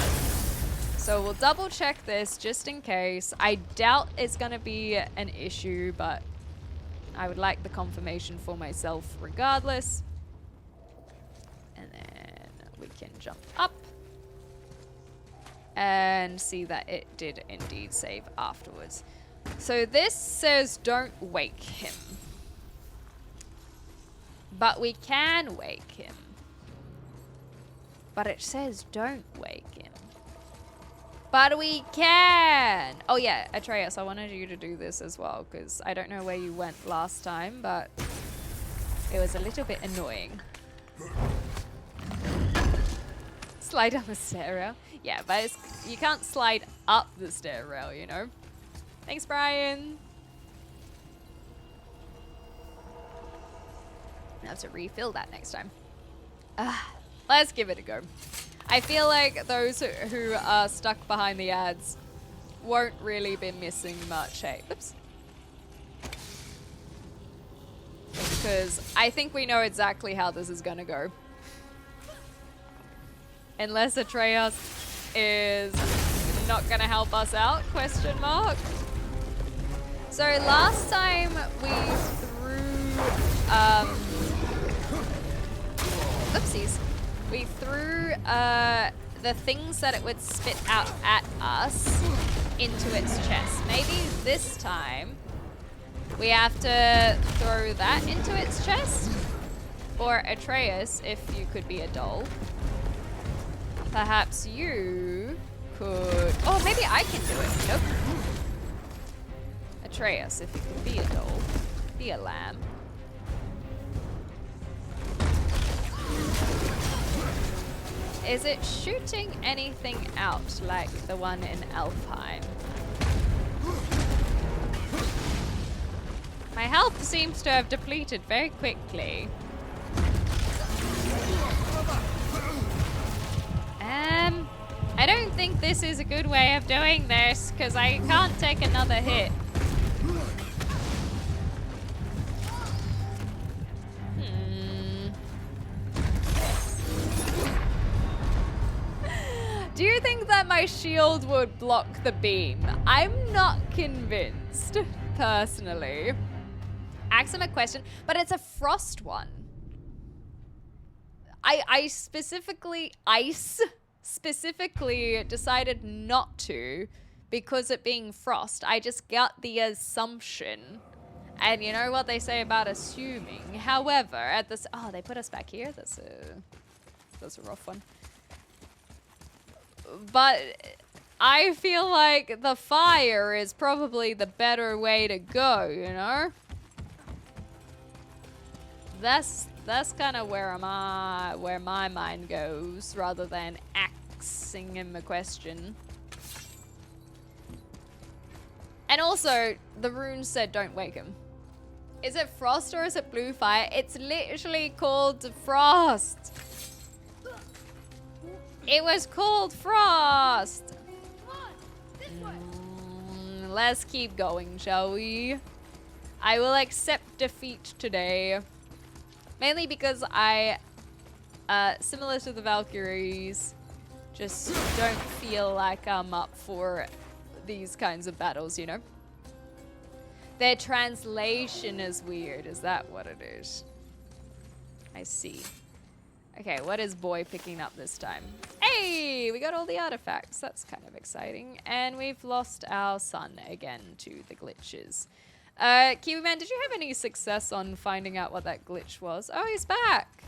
So we'll double check this just in case. I doubt it's going to be an issue, but I would like the confirmation for myself regardless. And then we can jump up and see that it did indeed save afterwards. So this says don't wake him. But we can wake him. But it says don't wake him. But we can! Oh yeah, Atreus, I wanted you to do this as well, because I don't know where you went last time, but it was a little bit annoying. Slide down the stair rail. Yeah, but you can't slide up the stair rail, you know? Thanks, Brian. I have to refill that next time. Let's give it a go. I feel like those who are stuck behind the ads won't really be missing much. Hey, oops. Because I think we know exactly how this is going to go. Unless Atreus is not going to help us out, question mark. So last time we threw, oopsies. We threw the things that it would spit out at us into its chest. Maybe this time we have to throw that into its chest? Or Atreus, if you could be a doll. Perhaps you could... Oh, maybe I can do it. Nope. Atreus, if you could be a doll. Be a lamb. Is it shooting anything out like the one in Elfheim? My health seems to have depleted very quickly. I don't think this is a good way of doing this, because I can't take another hit. Do you think that my shield would block the beam? I'm not convinced, personally. Ask him a question, but it's a frost one. I specifically decided not to because it being frost. I just got the assumption. And you know what they say about assuming. However, at this... Oh, they put us back here? That's a rough one. But I feel like the fire is probably the better way to go, you know? That's kind of where my mind goes, rather than asking him a question. And also, the rune said don't wake him. Is it frost or is it blue fire? It's literally called frost. It was called frost. Come on, this way. Let's keep going, shall we? I will accept defeat today. Mainly because I, similar to the Valkyries, just don't feel like I'm up for these kinds of battles, you know? Their translation is weird. Is that what it is? I see. Okay, what is boy picking up this time? Hey, we got all the artifacts. That's kind of exciting. And we've lost our son again to the glitches. Kiwi Man, did you have any success on finding out what that glitch was? Oh, he's back.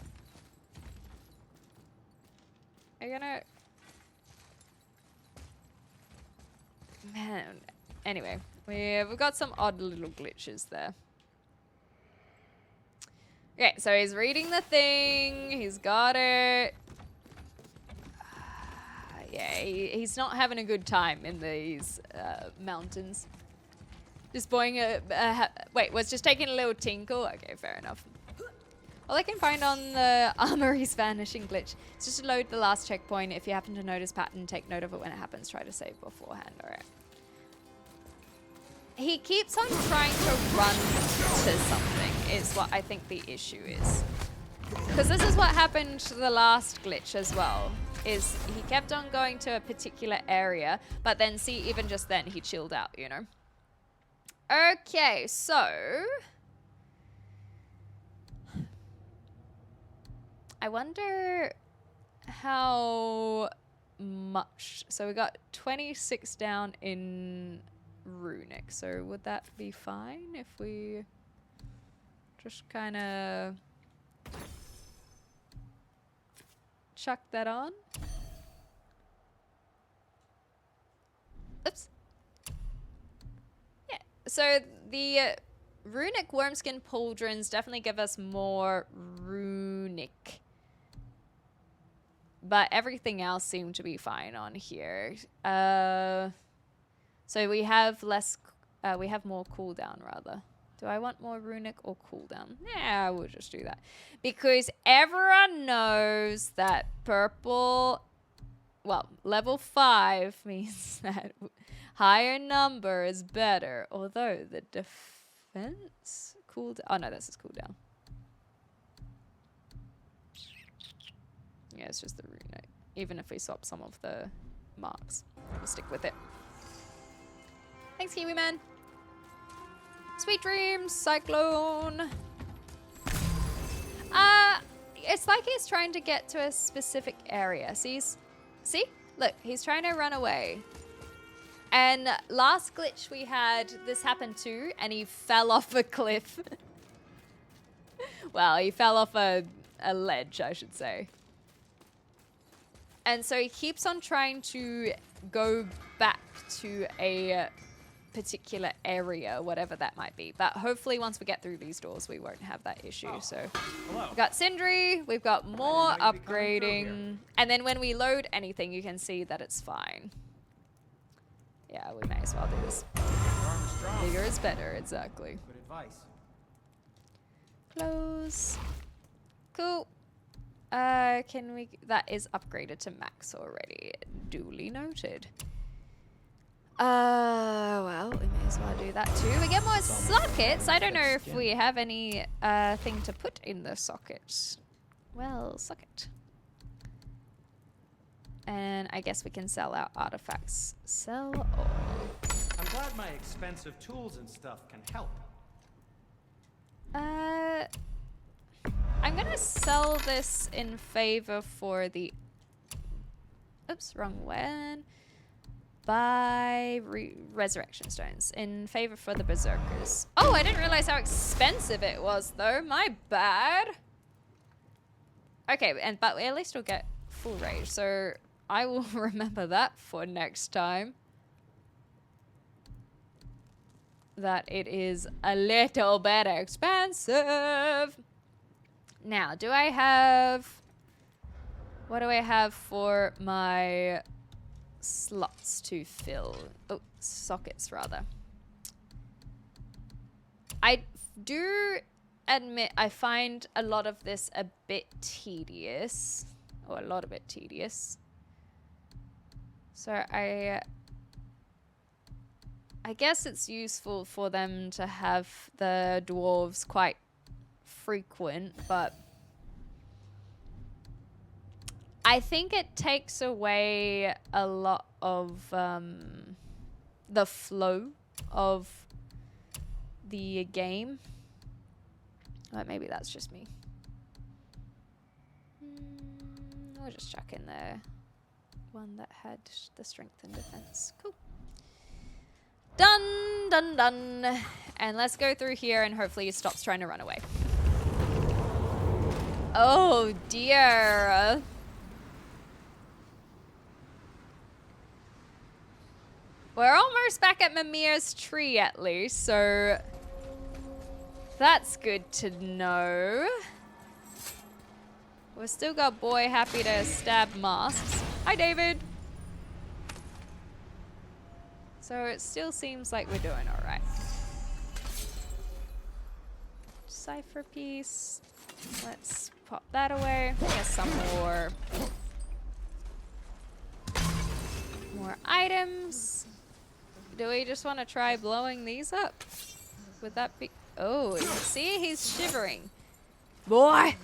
Are you gonna... Man. Anyway, we've got some odd little glitches there. Okay, so he's reading the thing. He's got it. Yeah, he's not having a good time in these mountains. Just boing wait, was just taking a little tinkle? Okay, fair enough. All I can find on the armory's vanishing glitch is just to load the last checkpoint. If you happen to notice pattern, take note of it when it happens. Try to save beforehand. Alright. He keeps on trying to run to something is what I think the issue is. Because this is what happened to the last glitch as well. Is he kept on going to a particular area, but then see, even just then, he chilled out, you know? Okay, so... I wonder how much... So we got 26 down in Runic. So would that be fine if we just kind of chuck that on? Oops. Yeah, so the Runic Wormskin Pauldrons definitely give us more Runic. But everything else seemed to be fine on here. So we have less, we have more cooldown rather. Do I want more Runic or cooldown? Yeah, we'll just do that. Because everyone knows that purple, well, level 5 means that higher number is better. Although the defense cooldown, oh no, this is cooldown. Yeah, it's just the Runic. Even if we swap some of the marks, we'll stick with it. Thanks, Kiwi Man. Sweet dreams, Cyclone. It's like he's trying to get to a specific area. See, look, he's trying to run away. And last glitch we had, this happened too, and he fell off a cliff. Well, he fell off a ledge, I should say. And so he keeps on trying to go back to a particular area, whatever that might be. But hopefully once we get through these doors, we won't have that issue. So we've got Sindri, we've got more upgrading. And then when we load anything, you can see that it's fine. Yeah, we may as well do this. Bigger is better, exactly. Good advice. Close. Cool. Can we... That is upgraded to max already. Duly noted. Well, we may as well do that too. We get more sockets. I don't know if we have any thing to put in the sockets. Well, socket. And I guess we can sell our artifacts. Sell all. I'm glad my expensive tools and stuff can help. I'm gonna sell this in favor for the... Oops, wrong one. Buy resurrection stones in favor for the berserkers. Oh, I didn't realize how expensive it was though. My bad. Okay, but at least we'll get full rage. So I will remember that for next time. That it is a little bit expensive. Now, do I have... What do I have for my slots to fill? Oh, sockets rather. I do admit I find a lot of this a bit tedious. Or a lot of it tedious. So I guess it's useful for them to have the dwarves quite frequent, but I think it takes away a lot of the flow of the game. Well, maybe that's just me. We'll just chuck in the one that had the strength and defense. Cool. Done, done, done. And let's go through here and hopefully he stops trying to run away. Oh dear. We're almost back at Mimir's tree at least, so that's good to know. We've still got Boy happy to stab masks. Hi, David. So it still seems like we're doing all right. Cipher piece. Let's pop that away. Get some more items. Do we just want to try blowing these up? Would that be... Oh, see? He's shivering. Boy!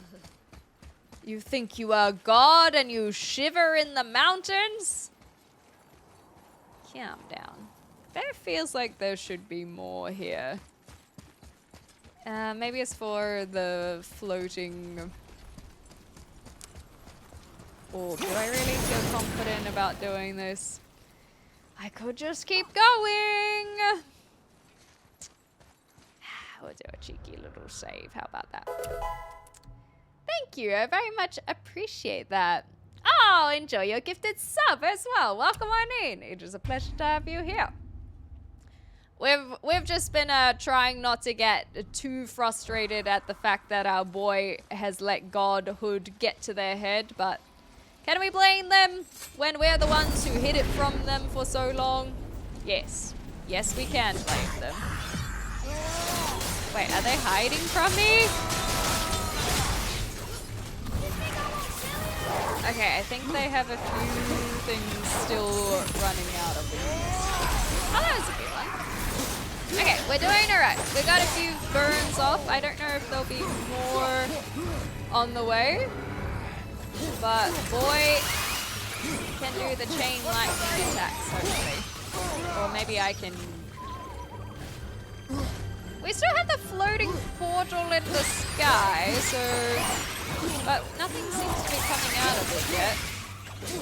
You think you are God and you shiver in the mountains? Calm down. There feels like there should be more here. Maybe it's for the floating... Oh, do I really feel confident about doing this? I could just keep going! We'll do a cheeky little save. How about that? Thank you. I very much appreciate that. Oh, enjoy your gifted sub as well. Welcome on in. It is a pleasure to have you here. We've just been trying not to get too frustrated at the fact that our boy has let godhood get to their head, but can we blame them when we're the ones who hid it from them for so long? Yes. Yes, we can blame them. Wait, are they hiding from me? Okay, I think they have a few things still running out of these. Oh, that was a good one. Okay, we're doing alright. We got a few burns off. I don't know if there'll be more on the way. But boy can do the chain lightning attacks, hopefully. Or maybe I can... We still have the floating portal in the sky, so... But nothing seems to be coming out of it yet.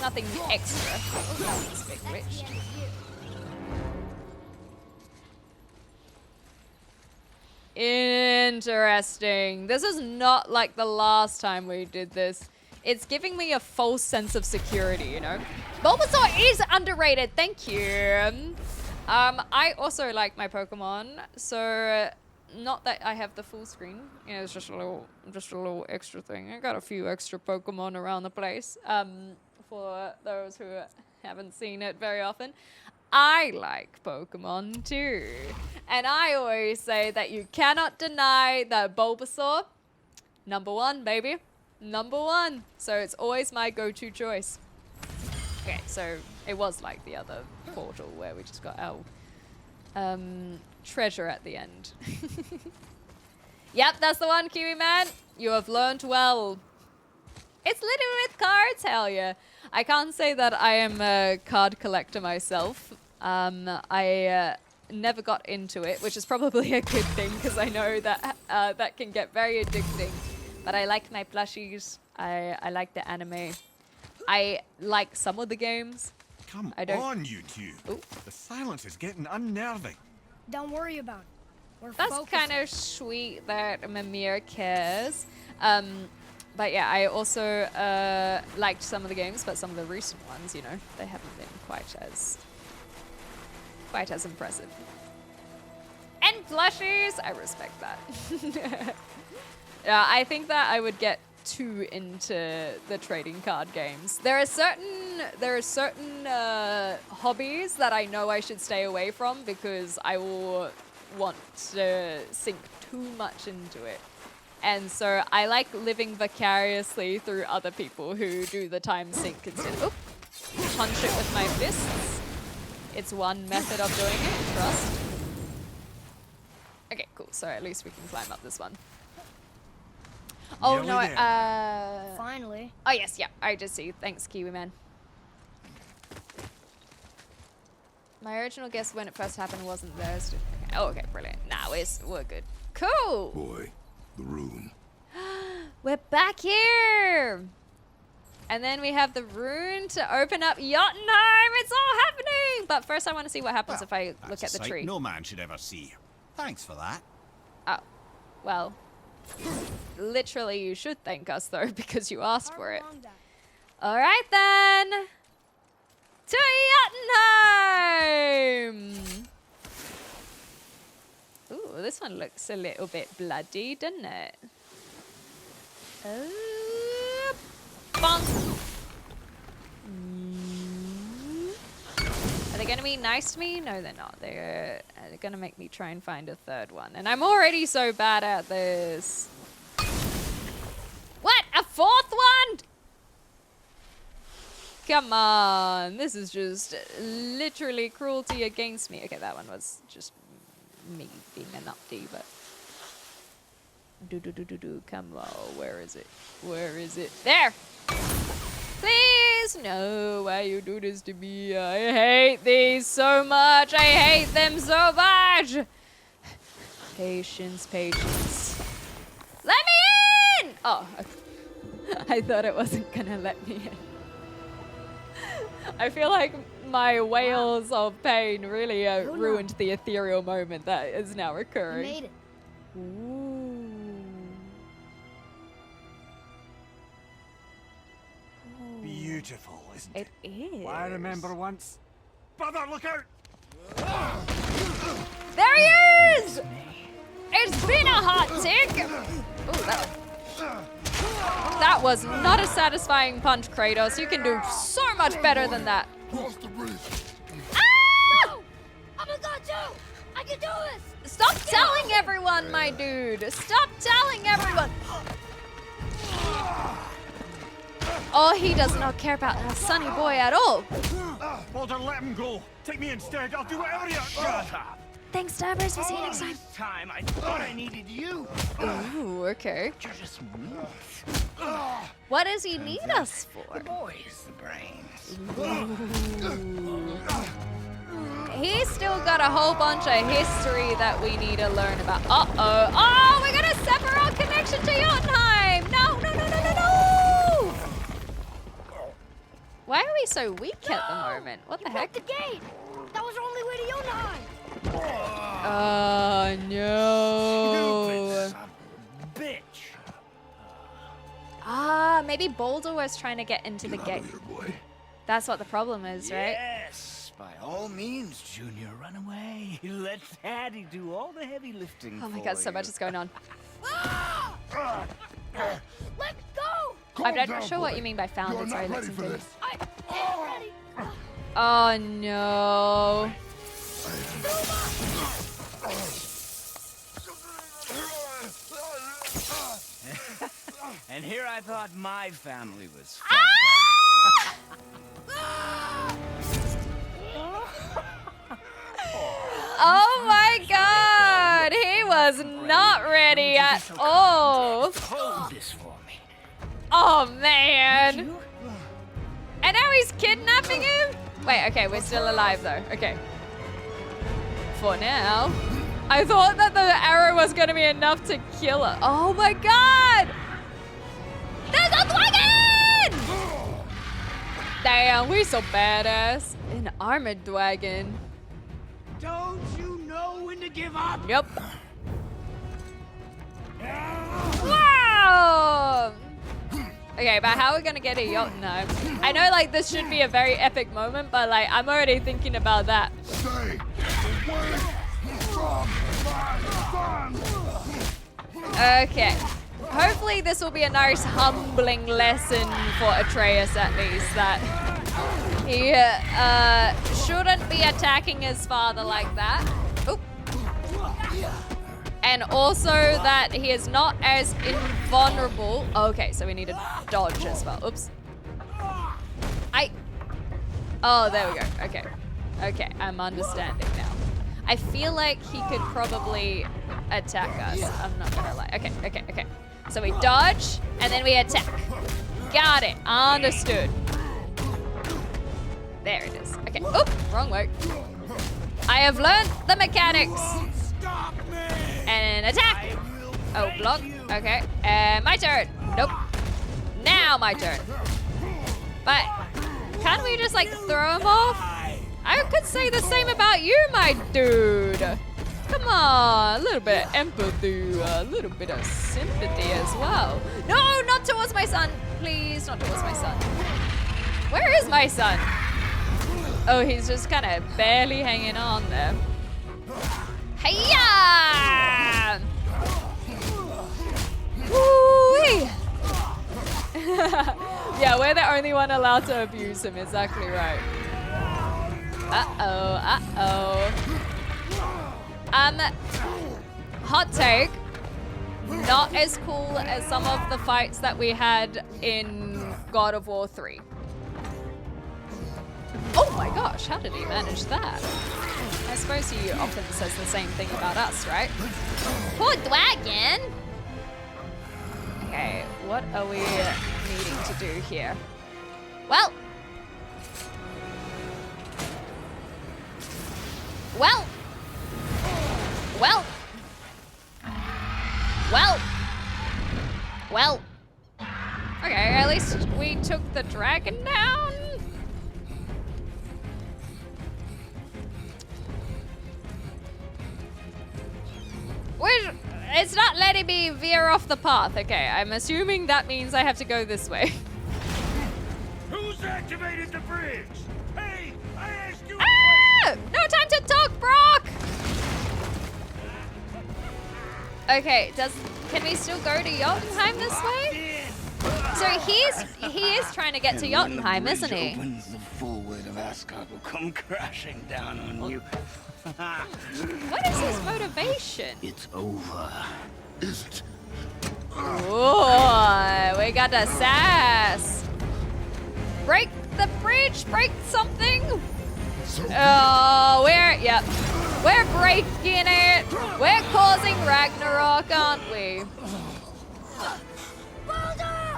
Nothing extra. Nothing's been glitched. Interesting. This is not like the last time we did this. It's giving me a false sense of security, you know? Bulbasaur is underrated, thank you. I also like my Pokemon, so not that I have the full screen. You know, it's just a little extra thing. I got a few extra Pokemon around the place. For those who haven't seen it very often. I like Pokemon too. And I always say that you cannot deny that Bulbasaur, #1, baby. #1. So it's always my go-to choice. Okay, so it was like the other portal where we just got our treasure at the end. Yep, that's the one, Kiwi Man. You have learned well. It's littered with cars cards? Hell yeah. I can't say that I am a card collector myself. I never got into it, which is probably a good thing because I know that that can get very addicting. But I like my plushies. I like the anime. I like some of the games. Come I don't- on, you two. Ooh. The silence is getting unnerving. Don't worry about it. We're That's focusing. kind of sweet that Mimir cares. But yeah, I also liked some of the games, but some of the recent ones, you know, they haven't been quite as impressive. And plushies, I respect that. Yeah, I think that I would get too into the trading card games. There are certain hobbies that I know I should stay away from because I will want to sink too much into it. And so I like living vicariously through other people who do the time sink instead. Oop. Punch it with my fists. It's one method of doing it, trust. Okay, cool. So at least we can climb up this one. Oh Nearly no, there. Finally. oh yes, yeah, I did see. Thanks, Kiwi Man. My original guess when it first happened wasn't theirs. Okay. Oh, okay, brilliant. Now we're good. Cool. Boy, the rune. We're back here. And then we have the rune to open up Jotunheim. It's all happening. But first, I want to see what happens if I look That's at a the sight tree. no man should ever see. Thanks for that. Oh, well. Literally, you should thank us though because you asked for it. Along that. All right then. To Jotunheim. Ooh, this one looks a little bit bloody, doesn't it? Bonk. Are they gonna be nice to me? No, they're not. They're gonna make me try and find a third one. And I'm already so bad at this. What? A fourth one? Come on. This is just literally cruelty against me. Okay, that one was just me being a nutty, but... Come on. Where is it? Where is it? There! Please! No, why you do this to me? I hate these so much. I hate them so much. Patience, patience. Let me in! Oh, I thought it wasn't gonna let me in. I feel like my wails of pain really ruined the ethereal moment that is now You occurring. made it. Ooh. Beautiful, isn't It it? is. I remember once. Brother, look out! There he is! It's been a hot tick! Ooh, that was not a satisfying punch, Kratos. You can do so much better than that. Cross the bridge. Ah! I'm a god too! I can do this! Stop telling everyone, my dude! Stop telling everyone! Oh, he does not care about a sunny boy at all. Walter, let him go. Take me instead. I'll do whatever you... Thanks, Dabbers. We'll see you next time. Time I thought I needed you. Ooh, okay. You're just weak. What does he need us for? Boy's the brains. He's still got a whole bunch of history that we need to learn about. Uh-oh. Oh, we're gonna sever our connection to Jotunheim! No, no, no, no, no, no! Why are we so weak at the moment? What the heck? Broke the gate! That was our only way to Jotunheim! Oh, no. Son of a bitch. Ah, maybe Boulder was trying to get into the Get out gate. of here, boy. That's what the problem is, right? Yes, by all means, Junior, run away. Let Daddy do all the heavy lifting. Oh my for god, so you. much is going on. Let go! I'm not Calm sure down, what boy. you mean by found You're it. not Sorry, ready for Lexington. this. I am ready! Oh no. And here I thought my family was. Oh my god! He was not ready at all. Hold this for me. Oh man. he's kidnapping him? Wait, okay, we're still alive though. Okay. For now. I thought that the arrow was gonna be enough to kill her. Oh my god! There's a dragon! Damn, we're so badass. An armored dragon. Don't you know when to give up? Yep. Wow! Okay, but how are we gonna get a Jotunheim? I know like this should be a very epic moment, but like I'm already thinking about that. Stay away from my son! Okay. Hopefully this will be a nice humbling lesson for Atreus at least, that he shouldn't be attacking his father like that. Oop. And also that he is not as invulnerable. Okay, so we need to dodge as well. Oops. Oh, there we go. Okay. Okay, I'm understanding now. I feel like he could probably attack us. I'm not gonna lie. Okay, okay, okay. So we dodge, and then we attack. Got it. Understood. There it is. Okay. Oop, wrong way. I have learned the mechanics. And attack. Oh, block. Okay. My turn. Nope. Now my turn. But can't we just like throw him off? I could say the same about you, my dude. Come on, a little bit of empathy, a little bit of sympathy as well. No, not towards my son. Please, not towards my son. Where is my son? Oh, he's just kind of barely hanging on there. Hiya! Woo-wee! Yeah, we're the only one allowed to abuse him. Exactly right. Uh-oh, uh-oh. Hot take. Not as cool as some of the fights that we had in God of War 3. Oh my gosh, how did he manage that? I suppose he often says the same thing about us, right? Poor dragon! Okay, what are we needing to do here? Well. Well. Well. Well. Well. Okay, at least we took the dragon down. It's not letting me veer off the path. Okay, I'm assuming that means I have to go this way. Who's activated the bridge? Hey, I asked you. Ah! No time to talk, Brock. Okay, can we still go to Jotunheim this way? So he is trying to get to Jotunheim, isn't he? Opens, the full weight of Asgard will come crashing down on you. What is his motivation? It's over. Is it? Oh, we got the sass. Break the bridge, break something. Oh, we're breaking it. We're causing Ragnarok, aren't we?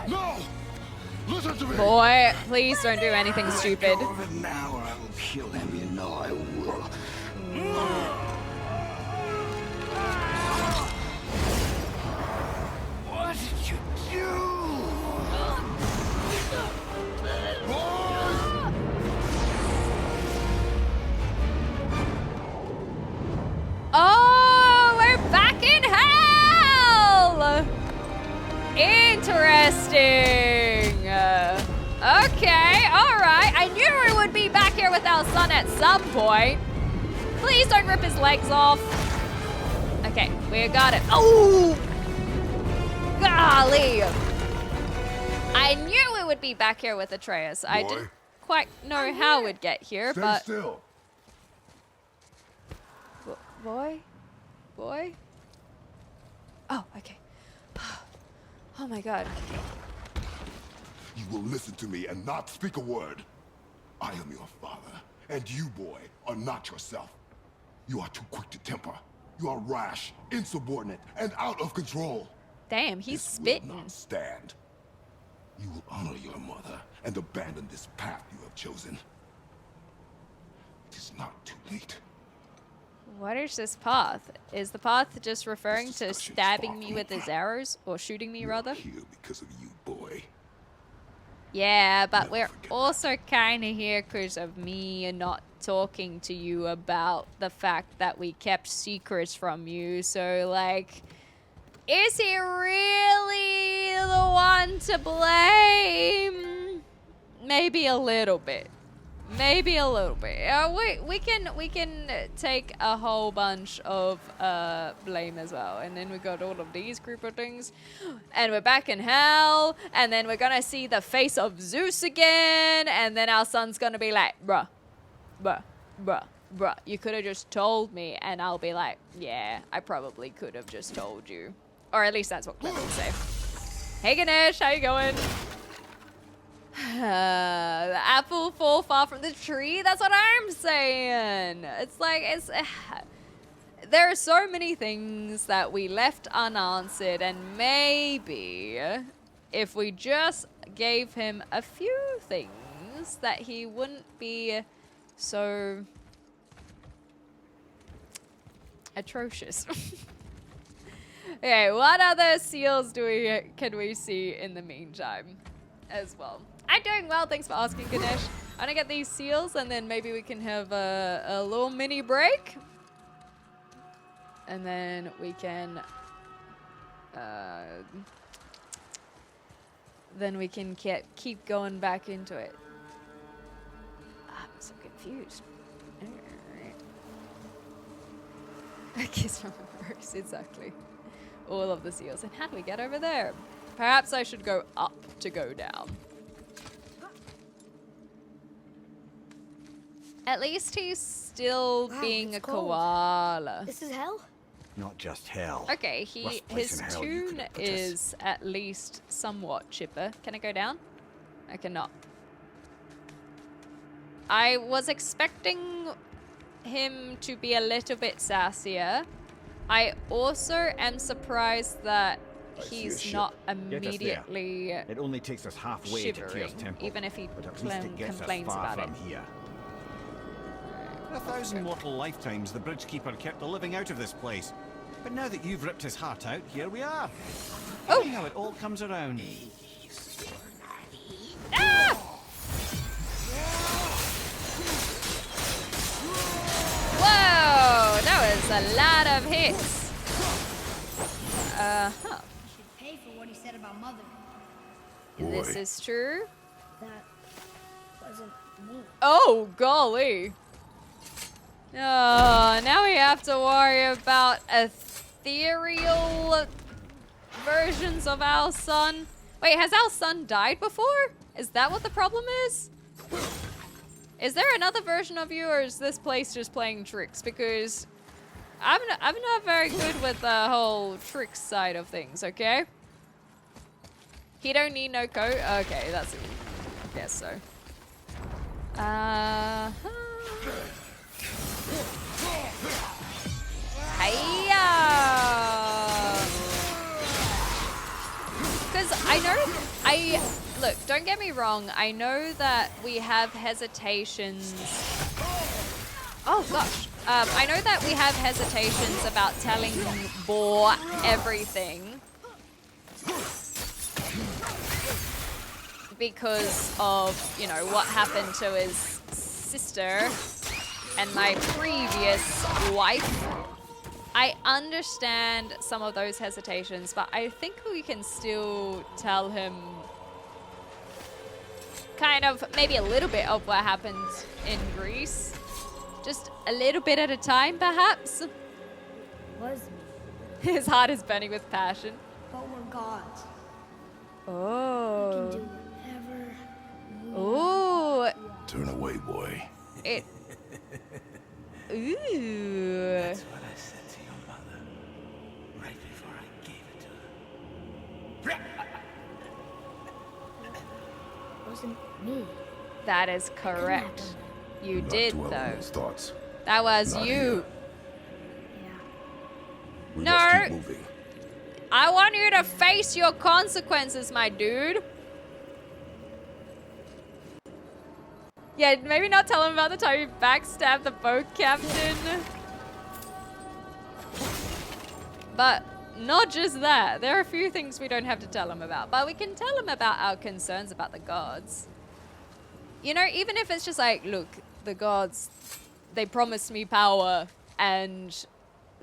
No! Listen to me! Boy, please don't do anything stupid. Over now, or I will kill him. You know I will. What did you do? Oh, we're back in hell! Interesting. Okay, all right. I knew we would be back here with our son at some point. Please don't rip his legs off. Okay, we got it. Oh! Golly! I knew we would be back here with Atreus. I didn't quite know how we'd get here, Stay but... still. Boy? Boy? Oh, okay. Oh my god. You will listen to me and not speak a word. I am your father, and you, boy, are not yourself. You are too quick to temper. You are rash, insubordinate, and out of control. Damn, he's This spitting. will not stand. You will honor your mother and abandon this path you have chosen. It is not too late. What is this path? Is the path just referring This to discussion is stabbing far me from with his over. arrows? Or shooting me, rather? Here because of you, boy. Yeah, but Never we're forget also kind of here because of me and not talking to you about the fact that we kept secrets from you. So, like, is he really the one to blame? Maybe a little bit. Maybe a little bit. We can take a whole bunch of blame as well, and then we got all of these group of things, and we're back in hell, and then we're gonna see the face of Zeus again, and then our son's gonna be like, bruh, you could have just told me, and I'll be like, yeah, I probably could have just told you, or at least that's what Clem would say. Hey Ganesh, how you going? The apple fall far from the tree. That's what I'm saying. It's like there are so many things that we left unanswered, and maybe if we just gave him a few things, that he wouldn't be so atrocious. Okay, what other seals can we see in the meantime as well? I'm doing well, thanks for asking, Ganesh. I'm gonna get these seals, and then maybe we can have a little mini break. And then we can... then we can keep going back into it. I'm so confused. Alright. A kiss from a rose, exactly. All of the seals. And how do we get over there? Perhaps I should go up to go down. At least he's still being it's a cold. koala. This is hell? Not just hell. Okay, Worst place his in hell you tune could put us. is at least somewhat chipper. Can I go down? I cannot. I was expecting him to be a little bit sassier. I also am surprised that I see a he's ship. not Get us there. immediately It only takes us halfway to Tyr's shivering, temple. even if he but at least it gets us complains far about it. from here. For 1,000 mortal lifetimes, the Bridgekeeper kept the living out of this place. But now that you've ripped his heart out, here we are. Oh! See how it all comes around. Ah! Whoa! That was a lot of hits. Uh-huh. He should pay for what he said about Mother. This Boy. is true. That wasn't me. Oh, golly. Oh, now we have to worry about ethereal versions of our son. Wait, has our son died before? Is that what the problem is? Is there another version of you, or is this place just playing tricks? Because I'm not very good with the whole tricks side of things, okay? He don't need no coat? Okay, that's it. I guess so. Hiya! Because look, don't get me wrong, I know that we have hesitations. Oh gosh. I know that we have hesitations about telling Boar everything. Because of, you know, what happened to his sister and my previous wife. I understand some of those hesitations, but I think we can still tell him kind of maybe a little bit of what happened in Greece. Just a little bit at a time, perhaps. Was me. His heart is burning with passion. But we're gods. We Oh. can do whatever we Ooh. Turn away, boy. It. Ooh. That's what I said to your mother right before I gave it to her. wasn't me. That is correct. You Not did, dwell on though. those thoughts. That was Not you. here. Yeah. We No. must keep moving. I want you to face your consequences, my dude. Yeah, maybe not tell him about the time you backstabbed the boat captain. But not just that. There are a few things we don't have to tell him about. But we can tell him about our concerns about the gods. You know, even if it's just like, look, the gods, they promised me power and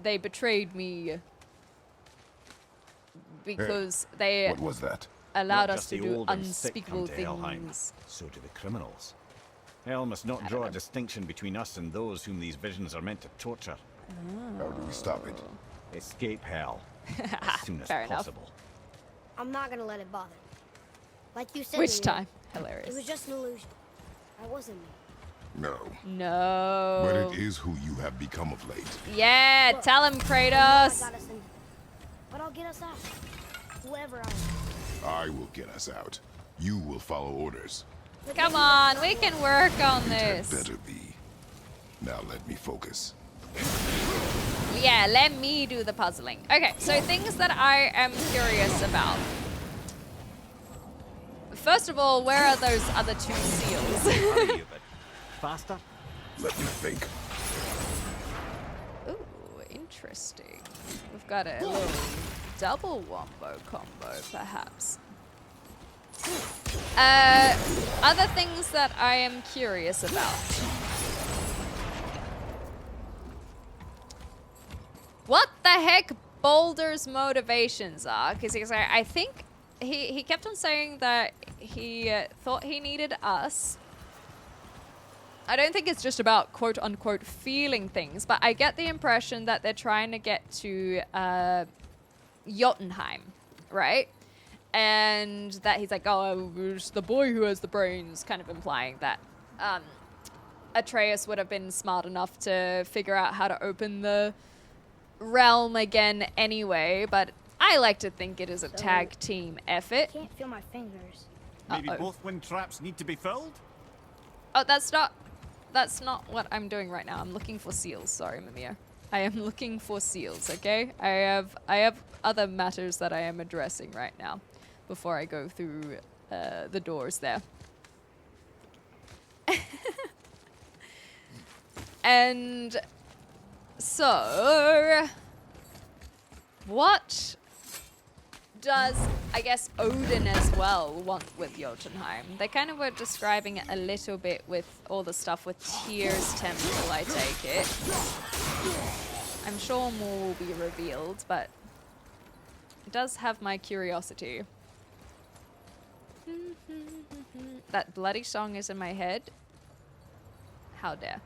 they betrayed me because they What was that? allowed Not us just to the do old and sick unspeakable come to Helheim. things. So do the criminals. Hell must not draw a distinction between us and those whom these visions are meant to torture. How do we stop it? Escape hell as soon as Fair enough. possible. I'm not gonna let it bother. Like you said. Which Leon, time? It Hilarious. was just an illusion. That wasn't me. No. No. But it is who you have become of late. Yeah, Look, tell him, I Kratos. got us in. But I'll get us out. Whoever I am. I will get us out. You will follow orders. But Come then- on, we can work on It had this. better be. Now let me focus. Yeah, let me do the puzzling. Okay, so things that I am curious about. First of all, where are those other two seals? Hurry you, but faster? Let me think. Ooh, interesting. We've got a little double wombo combo, perhaps. Other things that I am curious about. What the heck Boulder's motivations are? Because I think he kept on saying that he thought he needed us. I don't think it's just about quote unquote feeling things, but I get the impression that they're trying to get to Jotunheim, right? And that he's like, oh, it's the boy who has the brains, kind of implying that Atreus would have been smart enough to figure out how to open the realm again anyway, but I like to think it is a tag team effort. Can't feel my fingers. Maybe Uh-oh. both wind traps need to be filled? Oh, that's not what I'm doing right now. I'm looking for seals. Sorry, Mimir. I am looking for seals, okay? I have other matters that I am addressing right now before I go through the doors there. And so, what does, I guess, Odin as well want with Jotunheim? They kind of were describing it a little bit with all the stuff with Tyr's temple, I take it. I'm sure more will be revealed, but it does have my curiosity. That bloody song is in my head. How dare.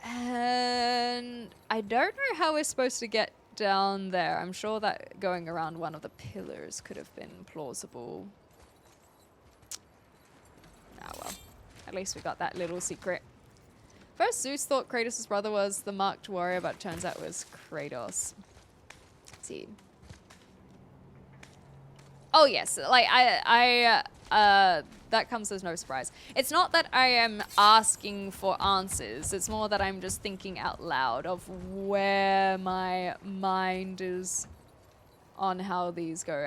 And I don't know how we're supposed to get down there. I'm sure that going around one of the pillars could have been plausible. Ah well, at least we got that little secret. First, Zeus thought Kratos' brother was the marked warrior, but turns out it was Kratos. Let's see. Oh yes, like that comes as no surprise. It's not that I am asking for answers. It's more that I'm just thinking out loud of where my mind is on how these go.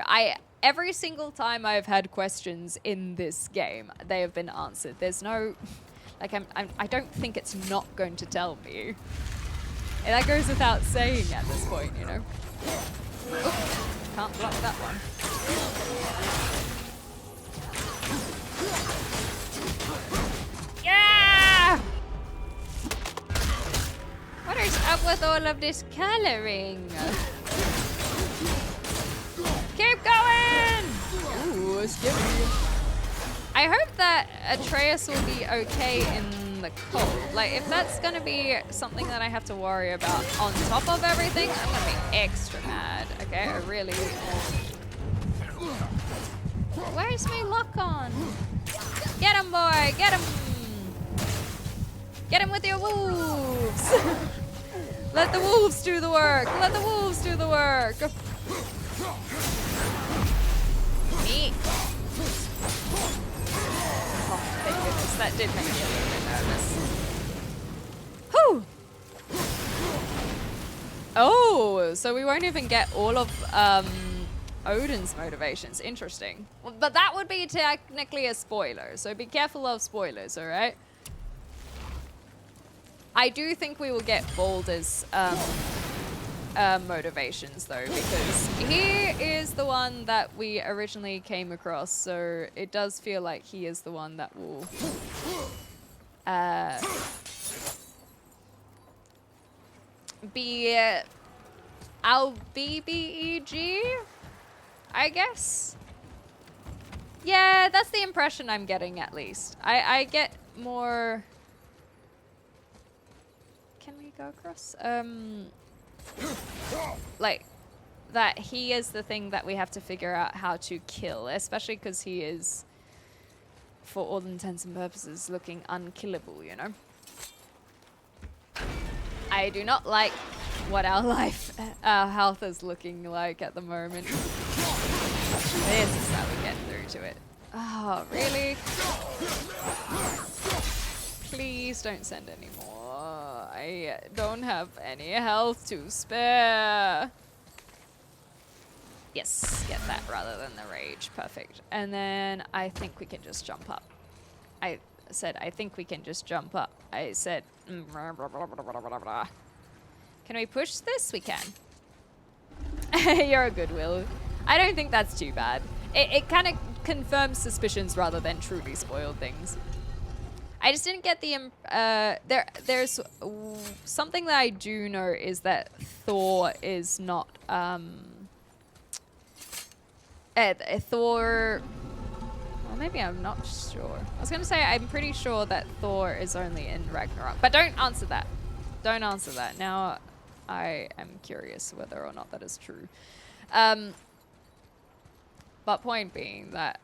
Every single time I've had questions in this game, they have been answered. There's no, like I don't think it's not going to tell me. And that goes without saying at this point, you know. Oops, can't block that one. Yeah! What is up with all of this coloring? Keep going! Ooh, scary. I hope that Atreus will be okay in the cold. Like, if that's gonna be something that I have to worry about on top of everything, I'm gonna be extra mad. Okay, I really... Where's my lock on? Get him, boy! Get him! Get him with your wolves! Let the wolves do the work! Let the wolves do the work! Me. Oh, thank goodness. That did make me a little bit nervous. Whew! Oh, so we won't even get all of Odin's motivations. Interesting. Well, but that would be technically a spoiler, so be careful of spoilers, alright? I do think we will get Balder's motivations, though, because he is the one that we originally came across, so it does feel like he is the one that will... be our BBEG, I guess. Yeah, that's the impression I'm getting, at least. I get more... Can we go across? Like, that he is the thing that we have to figure out how to kill, especially because he is, for all intents and purposes, looking unkillable, you know? I do not like what our health is looking like at the moment. This is how we get through to it. Oh, really? Please don't send any more. I don't have any health to spare. Yes, get that rather than the rage. Perfect. And then I think we can just jump up. I said, I think we can just jump up. I said, can we push this? We can. You're a goodwill. I don't think that's too bad. It kind of confirms suspicions rather than truly spoiled things. I just didn't get the... there's something that I do know is that Thor is not... Thor... Well, maybe I'm not sure. I was going to say I'm pretty sure that Thor is only in Ragnarok. But don't answer that. Don't answer that. Now I am curious whether or not that is true. But point being that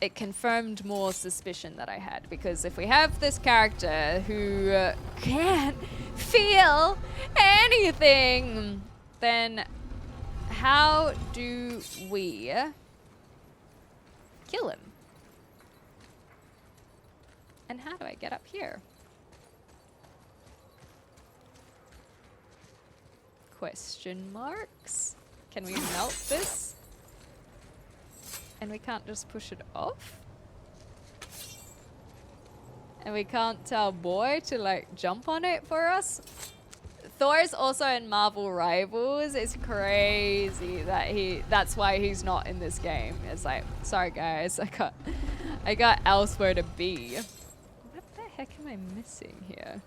it confirmed more suspicion that I had, because if we have this character who can't feel anything, then how do we kill him? And how do I get up here? Question marks? Can we melt this? And we can't just push it off? And we can't tell Boy to like jump on it for us? Thor's also in Marvel Rivals. It's crazy that that's why he's not in this game. It's like, sorry guys, I got elsewhere to be. What the heck am I missing here?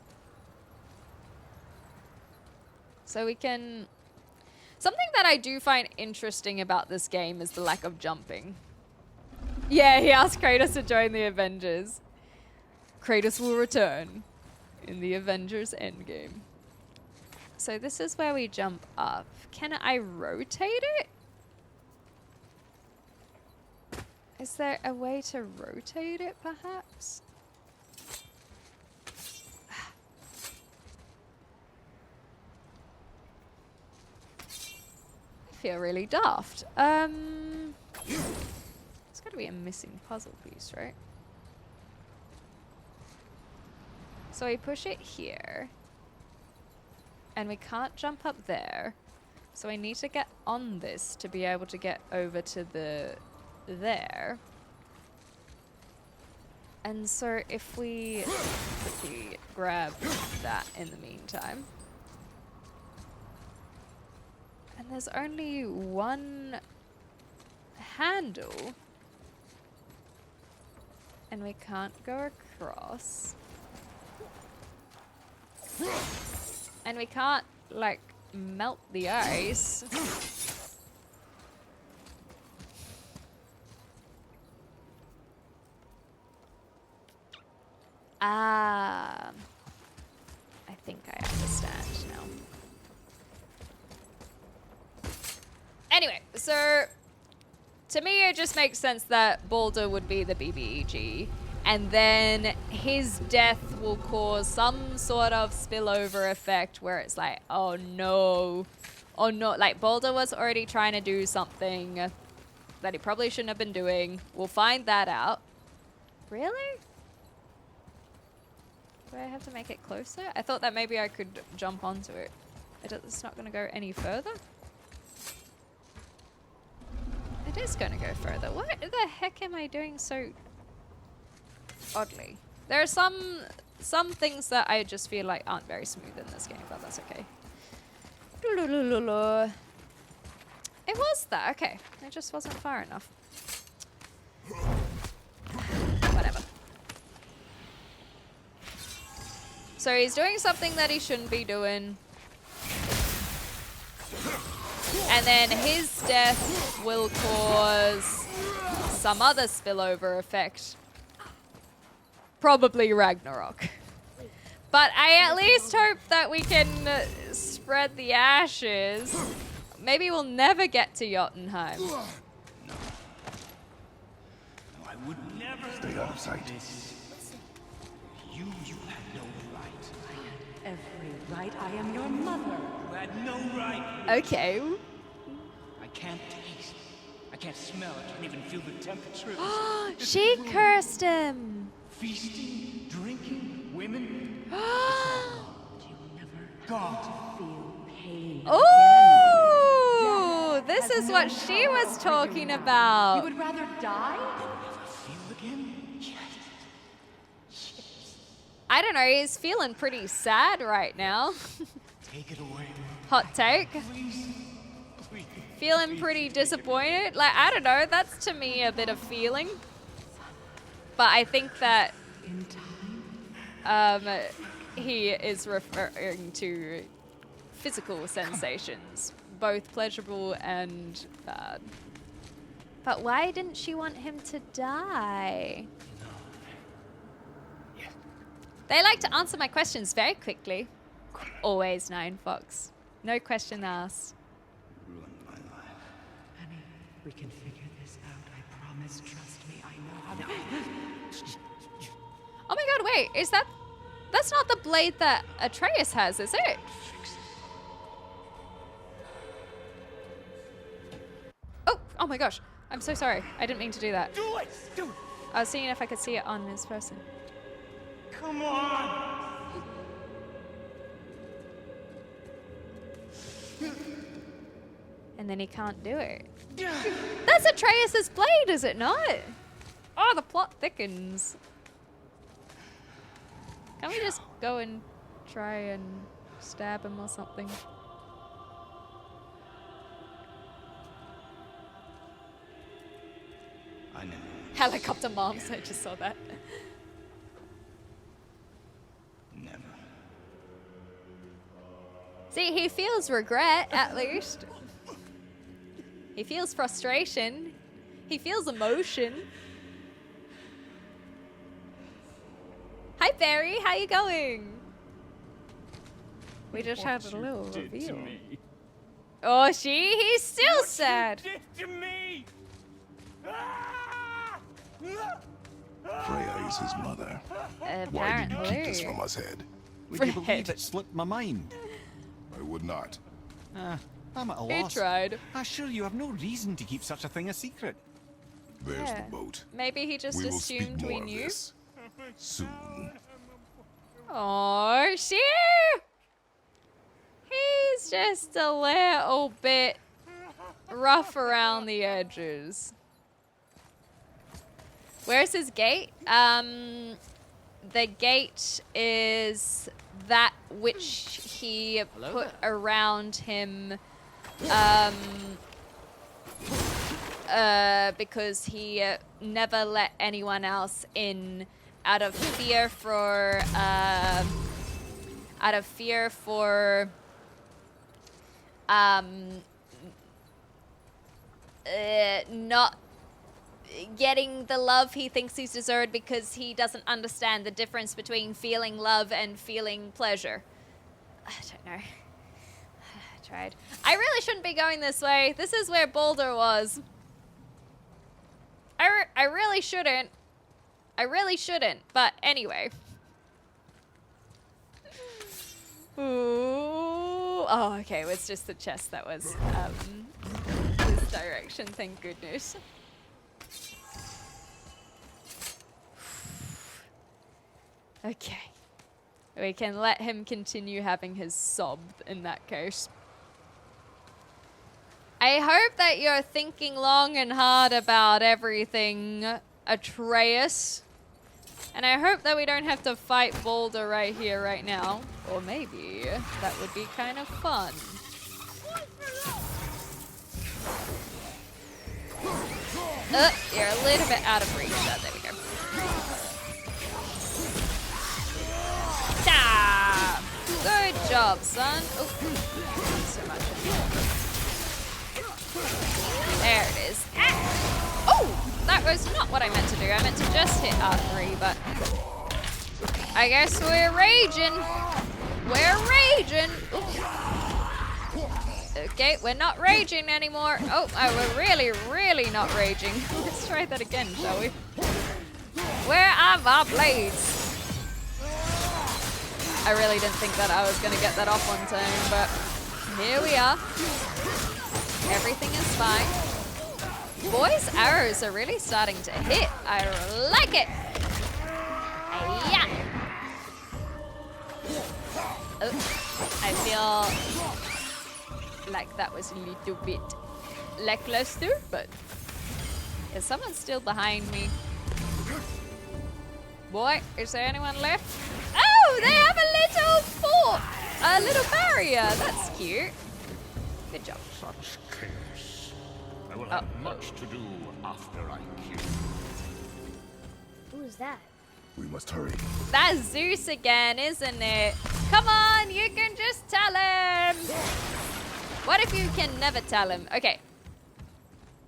So we can... Something that I do find interesting about this game is the lack of jumping. Yeah, he asked Kratos to join the Avengers. Kratos will return in the Avengers Endgame. So this is where we jump up. Can I rotate it? Is there a way to rotate it, perhaps? I feel really daft. There's got to be a missing puzzle piece, right? So we push it here. And we can't jump up there. So I need to get on this to be able to get over to the... there. And so if we quickly grab that in the meantime. And there's only one handle. And we can't go across. And we can't, like, melt the ice. Ah. I think I understand now. Anyway, so to me it just makes sense that Balder would be the BBEG. And then his death will cause some sort of spillover effect where it's like, oh no. Oh no. Like, Balder was already trying to do something that he probably shouldn't have been doing. We'll find that out. Really? Do I have to make it closer? I thought that maybe I could jump onto it. It's not going to go any further? It is going to go further. What the heck am I doing so oddly? There are some things that I just feel like aren't very smooth in this game, but that's okay. It was that. Okay. It just wasn't far enough. Whatever. So he's doing something that he shouldn't be doing. And then his death will cause some other spillover effect. Probably Ragnarok. But I at least hope that we can spread the ashes. Maybe we'll never get to Jotunheim. No, I would never. Stay out of sight. You had no right. Every right. I am your mother. You had no right. Okay. I can't taste. I can't smell. I can't even feel the temperature. She cursed him. Feasting, drinking, women. You'll never God. feel pain. Oh, this is what she was talking You about. would rather die? Feel again? Yes. I don't know, he's feeling pretty sad right now. Take it away. Hot take. Please. Please. Feeling pretty disappointed. Like, I don't know, that's to me a bit of feeling. But I think that In time? he is referring to physical sensations, both pleasurable and bad. But why didn't she want him to die? They like to answer my questions very quickly. Always 9 Fox. No question asked. Ruined my life. Honey, we can figure this out. I promise. Trust me. I know how to. Oh my god, wait, is that... That's not the blade that Atreus has, is it? Oh my gosh. I'm so sorry. I didn't mean to do that. Do it! Do it! I was seeing if I could see it on this person. Come on! And then he can't do it. That's Atreus's blade, is it not? Oh, the plot thickens. Can we just go and try and stab him or something? I know. Helicopter moms, I just saw that. Never. See, he feels regret, at least. He feels frustration. He feels emotion. Hi, Barry. How you going? We just had a little reveal. Oh, he's still sad. Did to me! Freya is his mother. Why did you keep this from us, Head? Would you believe it slipped my mind? I would not. I'm at a He loss. tried. I assure you have no reason to keep such a thing a secret. There's Yeah. the boat. Maybe he just We will speak assumed we more of knew. this soon. Oh, he's just a little bit rough around the edges. Where's his gate? The gate is that which he put around him because he never let anyone else in out of fear for not getting the love he thinks he's deserved because he doesn't understand the difference between feeling love and feeling pleasure. I don't know. I tried. I really shouldn't be going this way. This is where Boulder was. I really shouldn't. I really shouldn't. But anyway. Ooh. Oh, okay. It was just the chest that was this direction. Thank goodness. Okay. We can let him continue having his sob in that case. I hope that you're thinking long and hard about everything, Atreus. And I hope that we don't have to fight Boulder right here, right now. Or maybe that would be kind of fun. You're a little bit out of reach. Oh, there we go. Ah, good job, son. Oh, not so much anymore. There it is. Ah. Oh, that was not what I meant to do. I meant to just hit R3, but I guess we're raging. We're raging. Oops. Okay, we're not raging anymore. Oh, we're really, really not raging. Let's try that again, shall we? Where are my blades? I really didn't think that I was going to get that off on time, but here we are. Everything is fine. Boys' arrows are really starting to hit. I like it. Yeah. Oh, I feel like that was a little bit lackluster, but is someone still behind me? Boy, is there anyone left? Oh, they have a little fort, a little barrier. That's cute. Good job. Such chaos. I will have much to do after I kill. Who is that? We must hurry. That's Zeus again, isn't it? Come on, you can just tell him. What if you can never tell him? Okay.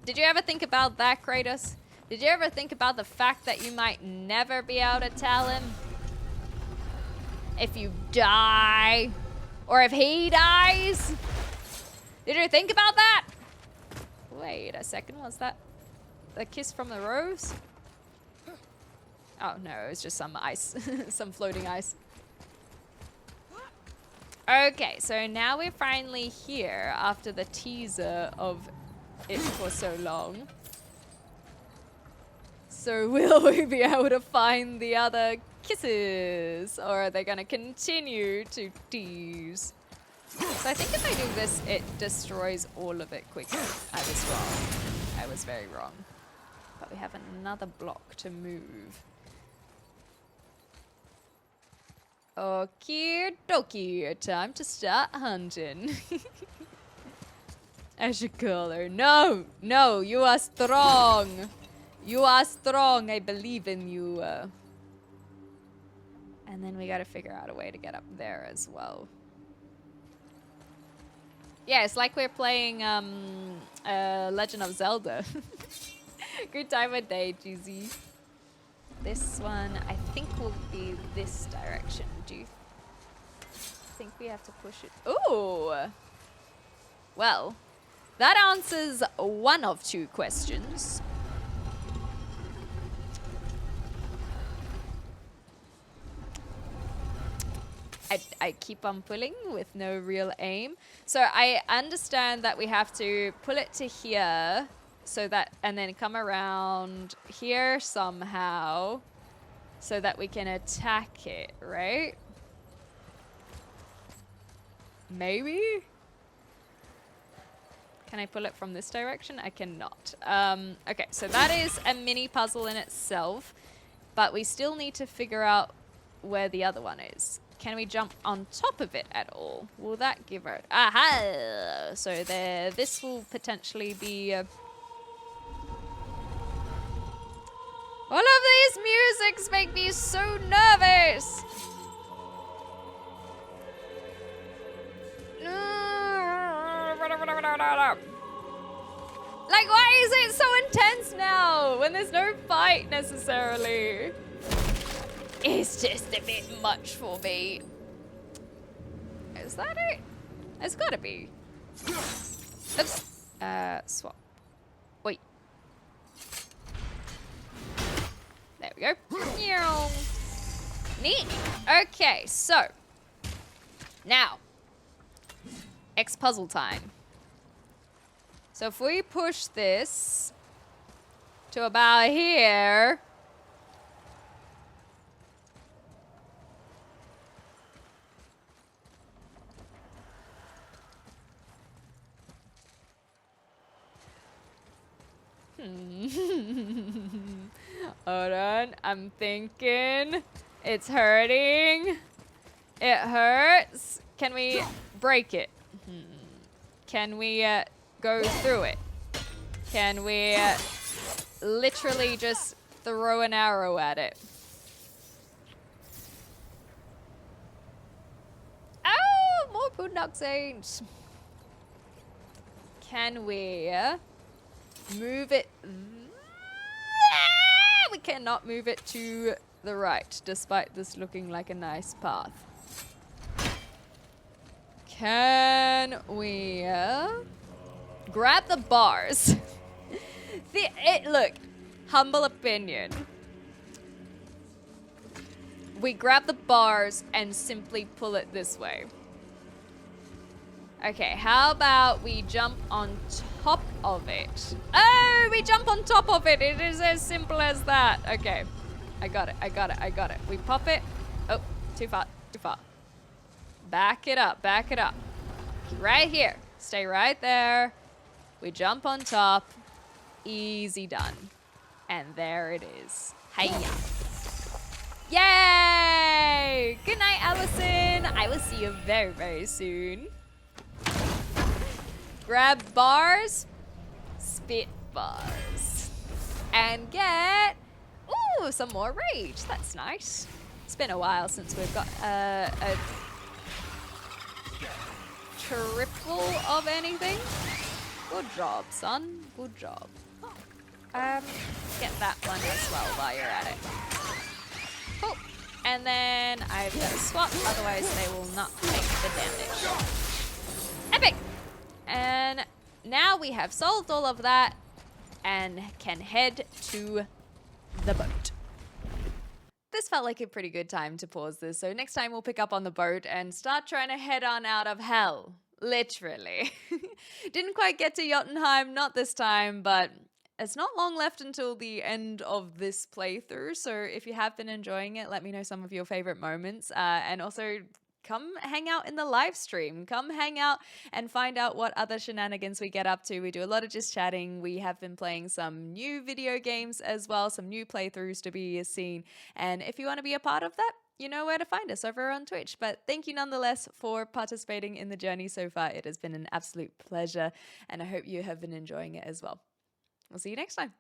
Did you ever think about that, Kratos? Did you ever think about the fact that you might never be able to tell him? If you die? Or if he dies? Did you think about that? Wait a second, was that the kiss from the rose? Oh no, it was just some ice. Some floating ice. Okay, so now we're finally here after the teaser of it for so long. So will we be able to find the other kisses? Or are they going to continue to tease? So I think if I do this, it destroys all of it quickly. I was wrong. I was very wrong. But we have another block to move. Okie dokie, time to start hunting. I should call her. No, no, you are strong. You are strong. I believe in you. And then we gotta figure out a way to get up there as well. Yeah, it's like we're playing Legend of Zelda. Good time of day, GZ. This one, I think, will be this direction. Do you think we have to push it? Ooh! Well, that answers one of two questions. I keep on pulling with no real aim. So I understand that we have to pull it to here. So that, and then come around here somehow so that we can attack it, right? Maybe? Can I pull it from this direction? I cannot. Okay, so that is a mini puzzle in itself, but we still need to figure out where the other one is. Can we jump on top of it at all? Will that give her... Aha! So there, this will potentially be... All of these musics make me so nervous. Like, why is it so intense now when there's no fight necessarily? It's just a bit much for me. Is that it? It's gotta be. Oops. Swap. Wait. There we go. Neat. Okay, so. Now. X puzzle time. So if we push this to about here. Hold on, I'm thinking. It's hurting. It hurts. Can we break it? Can we go through it? Can we literally just throw an arrow at it? Oh, more Boondock Saints. Can we move it? We cannot move it to the right, despite this looking like a nice path. Can we grab the bars? Look, humble opinion. We grab the bars and simply pull it this way. Okay, how about we jump on top of it? Oh, we jump on top of it. It is as simple as that. Okay, I got it, I got it, I got it. We pop it. Oh, too far, too far. Back it up, back it up. Right here. Stay right there. We jump on top. Easy done. And there it is. Hiya. Yay! Good night, Allison. I will see you very, very soon. Grab bars. Spit bars. And get... Ooh, some more rage. That's nice. It's been a while since we've got a triple of anything. Good job, son. Good job. Get that one as well while you're at it. Cool. And then I've got to swap, otherwise they will not take the damage. Epic! And now we have solved all of that and can head to the boat. This felt like a pretty good time to pause this, so next time we'll pick up on the boat and start trying to head on out of hell. Literally. Didn't quite get to Jotunheim, not this time, but it's not long left until the end of this playthrough, so if you have been enjoying it, let me know some of your favorite moments, and also come hang out in the live stream. Come hang out and find out what other shenanigans we get up to. We do a lot of just chatting. We have been playing some new video games as well, some new playthroughs to be seen, and if you want to be a part of that, you know where to find us over on Twitch. But thank you nonetheless for participating in the journey so far. It has been an absolute pleasure, and I hope you have been enjoying it as well. We'll see you next time.